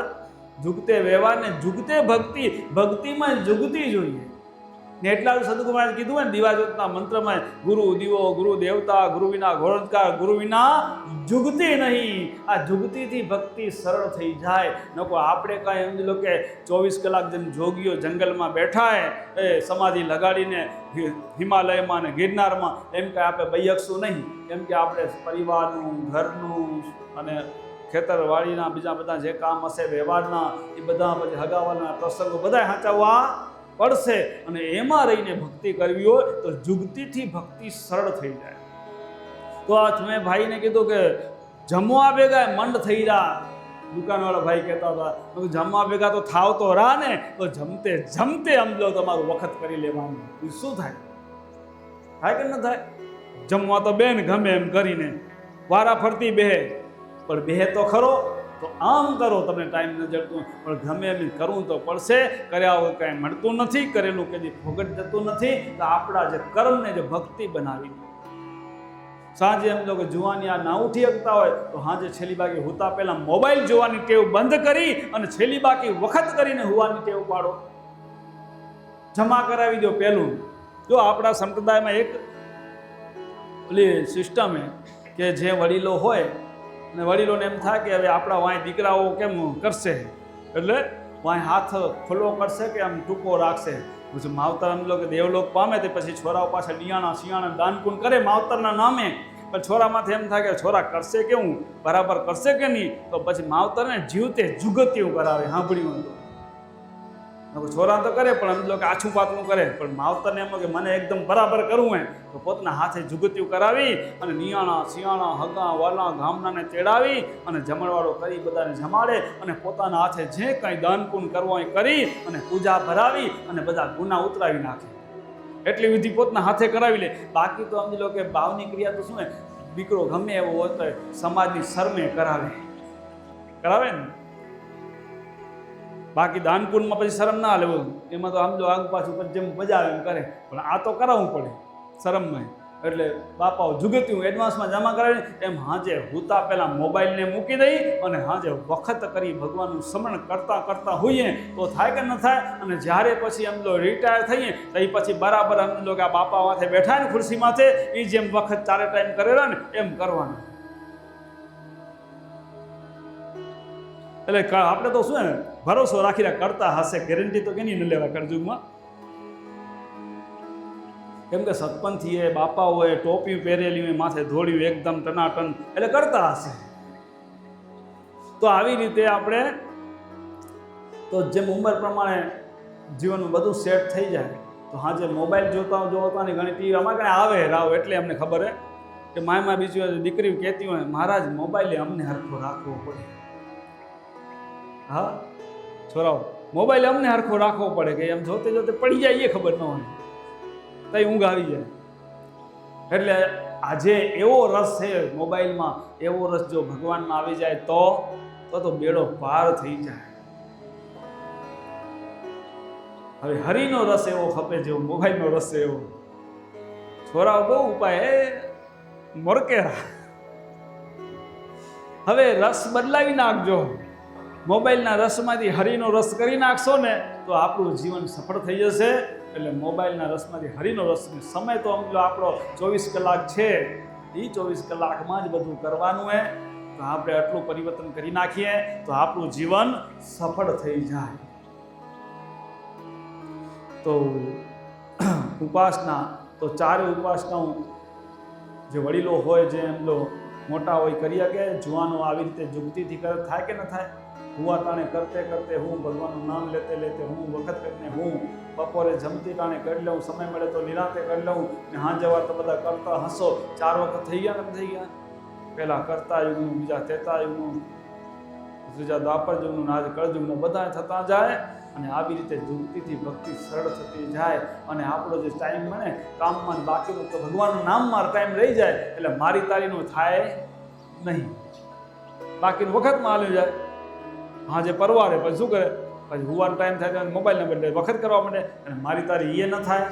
જુગતે વ્યવહાર ને જુગતે ભક્તિ. ભક્તિમાં જુગતી જોઈએ. ને એટલા સદગુરુએ કીધું હોય ને દીવાજોતના મંત્રમાં, ગુરુ દીવો, ગુરુ દેવતા, ગુરુ વિના ઘોળંતકાર, ગુરુ વિના જુગતી નહીં. આ જુગતીથી ભક્તિ સરળ થઈ જાય. નકો આપણે કાંઈ સમજી લો કે 24 કલાક જેમ જોગીઓ જંગલમાં બેઠા એ સમાધિ લગાડીને હિમાલયમાં ને ગિરનારમાં, એમ કાંઈ આપણે બૈયકશું નહીં. કેમ કે આપણે પરિવારનું, ઘરનું અને ખેતરવાડીના બીજા બધા જે કામ હશે વ્યવહારના, એ બધા પછી હગાવાના પ્રસંગો બધા સાચવવા પડશે. અને એમાં રહીને ભક્તિ કરવી હોય તો જુગતીથી ભક્તિ સરળ થઈ જાય. તો આ મેં ભાઈને કીધું કે જમવા ભેગા મંડ થઈ રહ્યા. દુકાનવાળા ભાઈ કહેતા હતા જમવા ભેગા તો થાવ તો રા ને, તો જમતે જમતે સમજો તમારું વખત કરી લેવાનું. શું થાય? થાય કે ન થાય? જમવા તો બેન ગમે એમ કરીને વારા ફરતી બેહે, પણ બેહે તો ખરો. તો આમ કરો, તમને ટાઈમ ન જડતું પણ ગમે એમ કરવું તો પડશે. કર્યા હોય કાંઈ મળતું નથી, કરેલું કદી ફોગટ જતું નથી. તો આપણા જે કર્મને જે ભક્તિ બનાવી, સાંજે એમ લોકો જુવાની આ ના ઉઠી શકતા હોય તો સાંજે છેલ્લી બાકી હોતા પહેલાં મોબાઈલ જોવાની ટેવ બંધ કરી અને છેલ્લી બાકી વખત કરીને હોવાની ટેવ પાડો. જમા કરાવી દો પહેલું. જો આપણા સંપ્રદાયમાં એક ઓલી સિસ્ટમ કે જે વડીલો હોય અને વડીલોને એમ થાય કે હવે આપણા વાંય દીકરાઓ કેમ કરશે, એટલે વાંય હાથ ખુલ્લો કરશે કે આમ ટૂંકો રાખશે. પછી માવતર એમ લો કે દેવલોક પામે તે પછી છોરાઓ પાછળ નિયાણા શિયાણા દાનપુન કરે માવતરના નામે. પણ છોરામાંથી એમ થાય કે છોરા કરશે કેવું, બરાબર કરશે કે નહીં. તો પછી માવતરને જીવતે જુગતિયું કરાવે. સાંભળ્યું તો છોરા તો કરે પણ એમ લો કે આછું પાતળું કરે, પણ માવતરને એમ કે મને એકદમ બરાબર કરવું હોય તો પોતાના હાથે જુગતિયું કરાવી અને નિયાણા શિયાણા હગા વાલા ગામનાને તેડાવી અને જમણવાળો કરી બધાને જમાડે અને પોતાના હાથે જે કંઈ દાનપુન કરવો એ કરી અને પૂજા ભરાવી અને બધા ગુના ઉતરાવી નાખે. એટલી વિધિ પોતાના હાથે કરાવી લે. બાકી તો સમજી લો કે ભાવની ક્રિયા તો શું હોય, દીકરો ગમે એવો હોય તો સમાજની શરમે કરાવે ને. બાકી દાનપુનમાં પછી શરમ ના લેવું, એમાં તો સમજો આગ પાછું જેમ મજા આવે એમ કરે. પણ આ તો કરાવવું પડે શરમમાં. એટલે બાપાઓ જુગતિયું એડવાન્સમાં જમા કરાવીને એમ હાજે હોતા પહેલાં મોબાઈલને મૂકી દઈ અને હાજે વખત કરી ભગવાનનું સ્મરણ કરતાં કરતાં હોઈએ તો થાય કે ન થાય. અને જ્યારે પછી એમ લો રિટાયર થઈએ તો એ પછી બરાબર એમ લો કે આ બાપા માથે બેઠા ને ખુરશી માથે, એ જેમ વખત 4 ટાઈમ કરેલા ને એમ કરવાનું. એટલે આપણે તો શું ભરોસો રાખીને કરતા હશે, ગેરંટી તો કેની ન લેવા કળજુગમાં. કેમ કે સતપંથી એ બાપા હોય, ટોપી પહેરેલી હોય, માથે ધોળ્યું એકદમ ટનાટન, એટલે કરતા હશે. તો આવી રીતે આપણે તો જેમ ઉંમર પ્રમાણે જીવનનું બધું સેટ થઈ જાય તો હાજે મોબાઈલ જોતાની ઘણી ટીવી અમારે કાંઈ આવે રાવ, એટલે અમને ખબર હે કે માયમાં બીજી દીકરી કહેતી હોય મહારાજ મોબાઈલે અમને હરખો રાખવો પડે. હા છોરાઓ, મોબાઈલ અમને હરખો રાખવો પડે કે એમ જોતે જોતે પડી જાય એ ખબર ન હોય, તઈ ઊંઘ આવી જાય. એટલે આજે એવો રસ છે મોબાઈલમાં, એવો રસ જો ભગવાનમાં આવી જાય તો બેડો પાર થઈ જાય. હવે હરિનો રસ એવો ખપે જેવો મોબાઈલનો રસ છે એવો. છોરાઓ બહુ ઉપાય મોરકેરા. હવે રસ બદલાવી નાખજો. મોબાઈલના રસમાંથી હરિનો રસ કરી નાખશો ને તો આપણું જીવન સફળ થઈ જશે. એટલે મોબાઈલના રસમાંથી હરિનો રસ, સમય તો સમજો આપણો 24 કલાક છે, એ 24 કલાકમાં જ બધું કરવાનું છે. તો આપણે આટલું પરિવર્તન કરી નાખીએ તો આપણું જીવન સફળ થઈ જાય. તો ઉપાસના તો 4 ઉપાસનાઓ જે વડીલો હોય, જે એમ લો મોટા હોય કરી શકે. જુવાનો આવી રીતે જુગતીથી કરે, થાય કે ન થાય? હુવા ટાણે કરતે કરતે હું, ભગવાનનું નામ લેતે લેતે હું, વખત કરીને હું, બપોરે જમતી ટાણે કરી લઉં, સમય મળે તો નિરાંતે કરી લઉં, ને હાંજે વાર તો બધા કરતા હસો. 4 વખત થઈ ગયા ને થઈ ગયા. પહેલાં કરતા યુગનું, બીજા તેતા યુગનું, ત્રીજા દ્વાપર યુગનું, આજે કળયુગનું, બધા થતા જાય. અને આવી રીતે જુગતીથી ભક્તિ સરળ થતી જાય. અને આપણો જે ટાઈમ મળે કામમાં બાકીનું તો ભગવાનનું નામમાં ટાઈમ રહી જાય. એટલે મારી તારીનું થાય નહીં, બાકીનું વખતમાં હાલ્યું જાય. હા જે પરવારે પછી શું કરે, પછી હુવાનો ટાઈમ થાય તો મોબાઈલને બદલે વખત કરવા માંડે. અને મારી તારી એ ન થાય.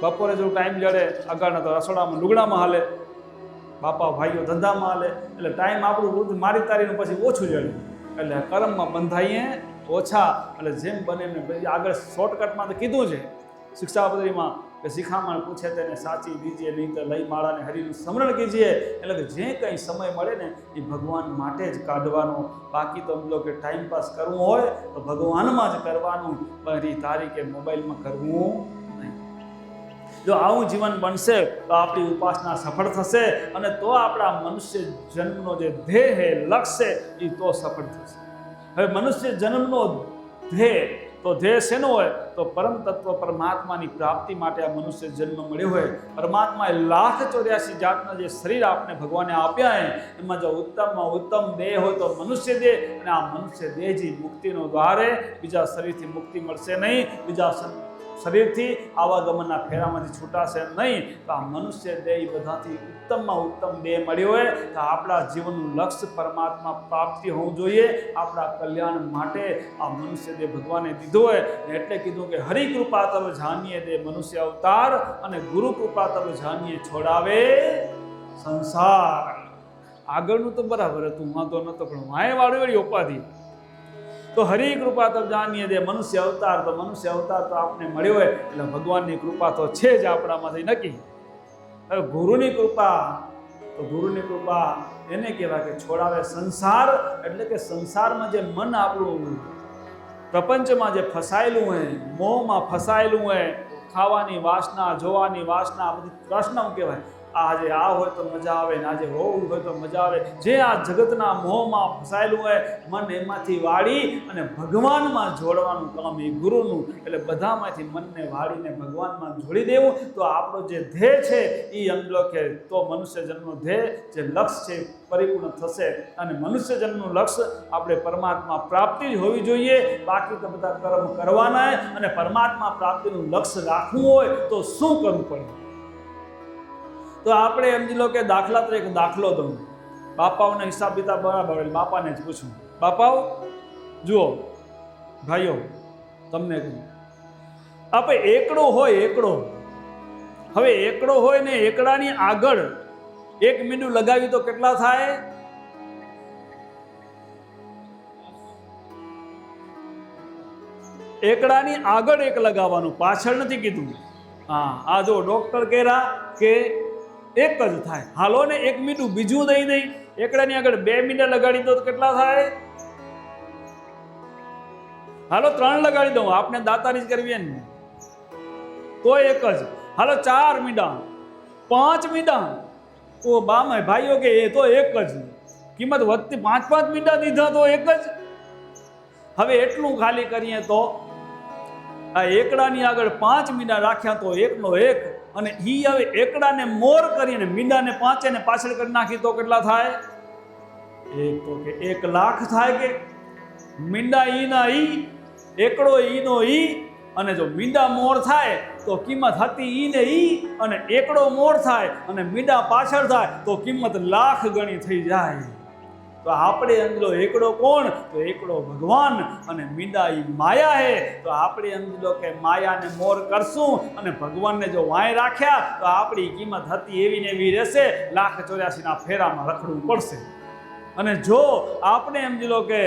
બપોરે જો ટાઈમ જડે આગળના તો રસોડામાં લુગડામાં હાલે, બાપા ભાઈઓ ધંધામાં હાલે. એટલે ટાઈમ આપણું મારી તારીનું પછી ઓછું જડે. એટલે કર્મમાં બંધાઈએ ઓછા. એટલે જેમ બને એમને પછી આગળ શોર્ટકટમાં તો કીધું છે શિક્ષાપત્રીમાં કે શિખામણ પૂછે તેને સાચી દીજીએ, નહીં તો લઈ માળાને હરિનું સ્મરણ કીજીએ. એટલે કે જે કંઈ સમય મળે ને એ ભગવાન માટે જ કાઢવાનો. બાકી તો સમજો કે ટાઈમ પાસ કરવું હોય તો ભગવાનમાં જ કરવાનું, પણ એ તારીખે મોબાઈલમાં કરવું નહીં. જો આવું જીવન બનશે તો આપણી ઉપાસના સફળ થશે, અને તો આપણા મનુષ્ય જન્મનો જે ધ્યેય લક્ષ્ય એ તો સફળ થશે. હવે મનુષ્ય જન્મનો ધ્યેય તો ધ્યેય શેનો હોય તો પરમ તત્વ પરમાત્માની પ્રાપ્તિ માટે આ મનુષ્ય જન્મ મળ્યો હોય. પરમાત્માએ 1,84 જાતના જે શરીર આપને ભગવાને આપ્યા હે, એમાં જો ઉત્તમમાં ઉત્તમ દેહ હોય તો મનુષ્ય દેહ, અને આ મનુષ્ય દેહ જ મુક્તિનો દ્વાર હે. બીજા શરીરથી મુક્તિ મળશે નહીં, બીજા શરીરથી આવાગમનના ફેરામાંથી છૂટાશે નહીં. તો આ મનુષ્ય દેહ બધાથી ઉત્તમમાં ઉત્તમ દેહ મળ્યો હોય. તો આપણા જીવનનું લક્ષ્ય પરમાત્મા પ્રાપ્તિ હોવું જોઈએ. આપણા કલ્યાણ માટે આ મનુષ્ય દેહ ભગવાને દીધો હોય. એટલે કીધું કે હરિ કૃપા તવ જાનીએ દે મનુષ્ય અવતાર, અને ગુરુ કૃપા તવ જાનીએ છોડાવે સંસાર. આગળનું તો બરાબર હતું, વાંધો નતો, પણ વાય વાળી ઉપાધિ તો હરિ કૃપા તબ જાનીએ દે મનુષ્ય અવતાર. તો મનુષ્ય અવતાર તો આપણે મળ્યો હોય એટલે ભગવાનની કૃપા તો છે જ આપણામાંથી નક્કી. હવે ગુરુની કૃપા, તો ગુરુની કૃપા એને કહેવાય કે છોડાવે સંસાર. એટલે કે સંસારમાં જે મન આપણું પ્રપંચમાં જે ફસાયેલું હોય, મોહમાં ફસાયેલું હોય, ખાવાની વાસના, જોવાની વાસના, બધી તૃષ્ણા કહેવાય. આજે આ હોય તો મજા આવે ને આજે હોવું હોય તો મજા આવે. જે આ જગતના મોહમાં ફસાયેલું હોય મન, એમાંથી વાળી અને ભગવાનમાં જોડવાનું કામ એ ગુરુનું. એટલે બધામાંથી મનને વાળીને ભગવાનમાં જોડી દેવું. તો આપણો જે ધ્યેય છે એ સમજો કે તો મનુષ્ય જન્મનો ધ્યેય જે લક્ષ્ય છે પરિપૂર્ણ થશે. અને મનુષ્ય જન્મનું લક્ષ્ય આપણે પરમાત્મા પ્રાપ્તિ જ હોવી જોઈએ. બાકી તો બધા કર્મ કરવાના, અને પરમાત્મા પ્રાપ્તિનું લક્ષ્ય રાખવું હોય તો શું કરવું પડે? તો આપણે સમજી લો કે દાખલા તરીકે દાખલો દઉં. બાપાઓને હિસાબ કિતાબ બરાબર હોય, બાપાને જ પૂછું, બાપાઓ જુઓ ભાઈઓ તમને કહું, આપણે એકડો હોય, એકડો, હવે એકડો હોય ને એકડાની આગળ એક મીંડું લગાવી તો કેટલા થાય? એકડાની આગળ એક લગાવવાનું, પાછળ નથી કીધું. હા, આ જો ડોક્ટર કહેરા કે એક જ થાય. હાલો ને એક મીંડું બીજું દઈ દઈ, એકડાની આગળ 2 મીંડા લગાડી દો તો કેટલા થાય? હાલો 3 લગાડી દઉં, આપને દાતારી જ કરવી ને તો એક જ. હાલો 4 મીંડા, 5 મીંડા, તો બામાં ભાઈઓ કે એ તો એક જ. કિંમત વધતી 5-5 મીંડા દીધા તો એક જ. હવે એટલું ખાલી કરીએ તો આ એકડાની આગળ 5 મીંડા રાખ્યા તો એકનો એક, અને ઈ હવે એકડાને મોર કરીને મીંડાને 5 ને પાછળ કરી નાખી તો કેટલા થાય? એક તો કે 1 લાખ થાય. કે મીંડા ઈના ઈ, એકડો ઈનો ઈ, અને જો મીંડા મોર થાય તો કિંમત હતી ઈ ને ઈ, અને એકડો મોર થાય અને મીંડા પાછળ થાય તો કિંમત લાખ ગણી થઈ જાય. તો આપણે અંદરો એકડો કોણ? તો એકડો ભગવાન, અને મીંડા ઈ માયા હે. તો આપણે અંદરો કે માયાને મોર કરશું અને ભગવાનને જો વાંય રાખ્યા તો આપણી કિંમત હતી એવી ને એવી રહેશે. 1,84 ના ફેરામાં રખડવું પડશે. અને જો આપણે સમજી લો કે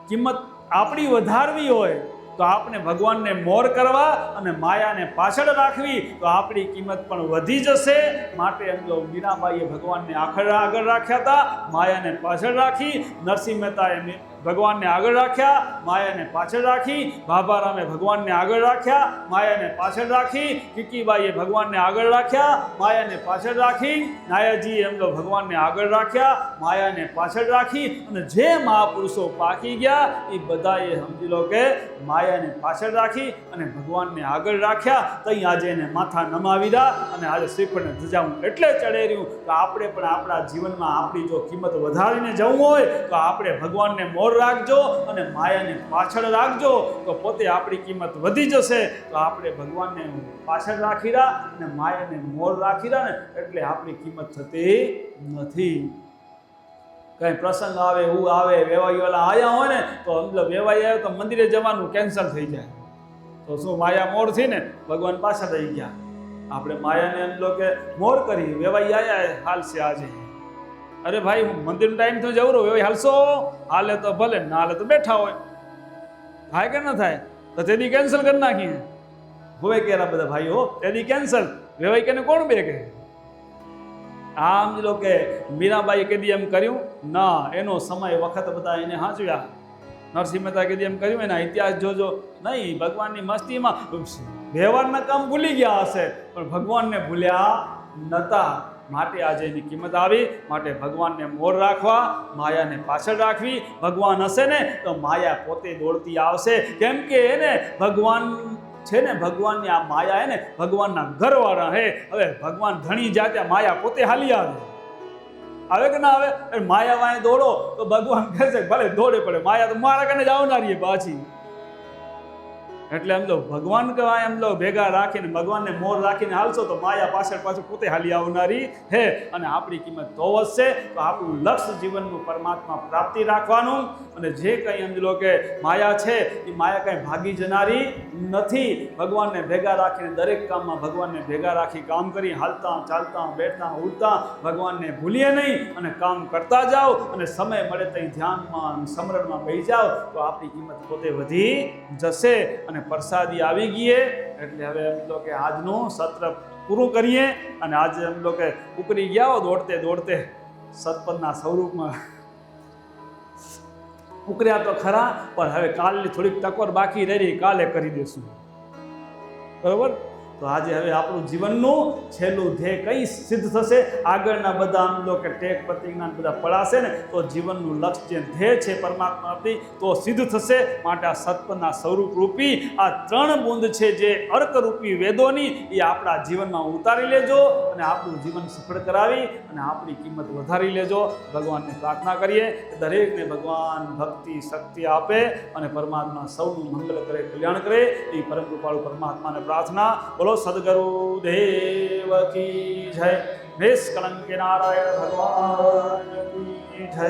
કિંમત આપણી વધારવી હોય તો આપણે ભગવાનને મોર કરવા અને માયાને પાછળ રાખવી તો આપણી કિંમત પણ વધી જશે. માટે સમજો મીરાબાઈએ ભગવાનને આગળ રાખ્યા હતા, માયાને પાછળ રાખી. નરસિંહ મહેતાએ ભગવાનને આગળ રાખ્યા, માયાને પાછળ રાખી. ભાભારામે ભગવાનને આગળ રાખ્યા, માયાને પાછળ રાખી. કીકીબાઈએ ભગવાનને આગળ રાખ્યા, માયાને પાછળ રાખી. નાયાજીએ એમનો ભગવાનને આગળ રાખ્યા, માયાને પાછળ રાખી. અને જે મહાપુરુષો પાકી ગયા એ બધાએ સમજી લો કે માયાને પાછળ રાખી અને ભગવાનને આગળ રાખ્યા. તઈ આજે એને માથા નમાવી દા અને આજે શ્રીફળને ધજાવું એટલે ચડે રહ્યું. તો આપણે પણ આપણા જીવનમાં આપણી જો કિંમત વધારીને જવું હોય તો આપણે ભગવાનને મોર રાખજો અને માયાને પાછળ રાખજો, તો પોતે આપણી કિંમત વધી જશે. તો આપણે ભગવાનને પાછળ રાખી રહ્યા અને માયાને મોર રાખી રહ્યા ને એટલે આપણી કિંમત થતી નથી. કઈ પ્રસંગ આવે, એવું આવે, વેવાઈવાળા આવ્યા હોય ને તો મતલબ વેવાઈ આવ્યો તો મંદિરે જવાનું કેન્સલ થઈ જાય. તો શું માયા મોર થી ને ભગવાન પાછળ રહી ગયા. આપણે માયાને એમ લો કે મોર કરી, વેવાઈ આવ્યા હાલશે આજે. અરે ભાઈ હું મંદિરનો ટાઈમ તો જવું રહ્યો, વેવાઈ હાલશો? હાલે તો ભલે, ના હાલે તો બેઠા હોય. થાય કે ના થાય? તો તેથી કેન્સલ કરી નાખીએ. હવે કેરા બધા ભાઈઓ એની કેન્સલ વેવાય કે કોણ બે કે આમ જ લો કે મીરાબાઈ કદી એમ કર્યું ના, એનો સમય વખત બધા એને હાંચવ્યા. નરસિંહ મહેતા કદી એમ કર્યું, એના ઇતિહાસ જોજો નહીં. ભગવાનની મસ્તીમાં વ્યવહારના કામ ભૂલી ગયા હશે, પણ ભગવાનને ભૂલ્યા નતા. માટે આજે એની કિંમત આવી. માટે ભગવાનને મોર રાખવા, માયાને પાછળ રાખવી. ભગવાન હશે ને તો માયા પોતે દોડતી આવશે. કેમ કે એને ભગવાન છે ને, ભગવાનની આ માયા હે ને ભગવાનના ઘરવાળા હે. હવે ભગવાન ધણી જાતે માયા પોતે હાલી આવે કે ના આવે? માયા વાય દોડો તો ભગવાન કહે છે ભલે દોડે પડે, માયા તો મારા કને જ આવનારી પાછી. એટલે એમ લો ભગવાન કહેવાય, એમ લો ભેગા રાખીને ભગવાનને મોર રાખીને હાલશો તો માયા પાછળ પોતે હાલી આવનારી હે. અને આપણી કિંમત તો વધશે. તો આપણું લક્ષ્ય જીવનનું પરમાત્મા પ્રાપ્તિ રાખવાનું. અને જે કંઈ સમજ લો કે માયા છે એ માયા કંઈ ભાગી જનારી નથી. ભગવાનને ભેગા રાખીને દરેક કામમાં ભગવાનને ભેગા રાખી કામ કરી, હાલતા ચાલતા બેઠતા ઉઠતા ભગવાનને ભૂલીએ નહીં અને કામ કરતા જાઓ. અને સમય મળે ત્યાં ધ્યાનમાં સમરણમાં બેસી જાઓ તો આપણી કિંમત પોતે વધી જશે. અને પ્રસાદી આવી ગઈ. એટલે હવે એમ લો કે આજનું સત્ર પૂરું કરીએ. અને આજે એમ લો કે ઉકળી ગયા દોડતે દોડતે સતપદના સ્વરૂપમાં ઉકર્યા તો ખરા, પણ હવે કાલની થોડીક ટકોર બાકી રહી, કાલે કરી દેશું. બરોબર? તો આજે હવે આપણું જીવનનું છેલ્લું ધ્યેય કઈ સિદ્ધ થશે? આગળના બધા આમ લો કે ટેક પ્રતિજ્ઞાન બધા પડાશે ને તો જીવનનું લક્ષ્ય જે ધ્યેય છે પરમાત્મા આપી તો સિદ્ધ થશે. માટે આ સત્પના સ્વરૂપ રૂપી આ 3 બુંદ છે જે અર્કરૂપી વેદોની, એ આપણા જીવનમાં ઉતારી લેજો અને આપણું જીવન સફળ કરાવી અને આપણી કિંમત વધારી લેજો. ભગવાનને પ્રાર્થના કરીએ કે દરેકને ભગવાન ભક્તિ શક્તિ આપે અને પરમાત્મા સૌનું મંગળ કરે, કલ્યાણ કરે. એ પરમ કૃપાળુ પરમાત્માને પ્રાર્થના. બોલો સદગુરુ દેવ કી જય. નિષ્કલંક નારાયણ ભગવાન કી જય.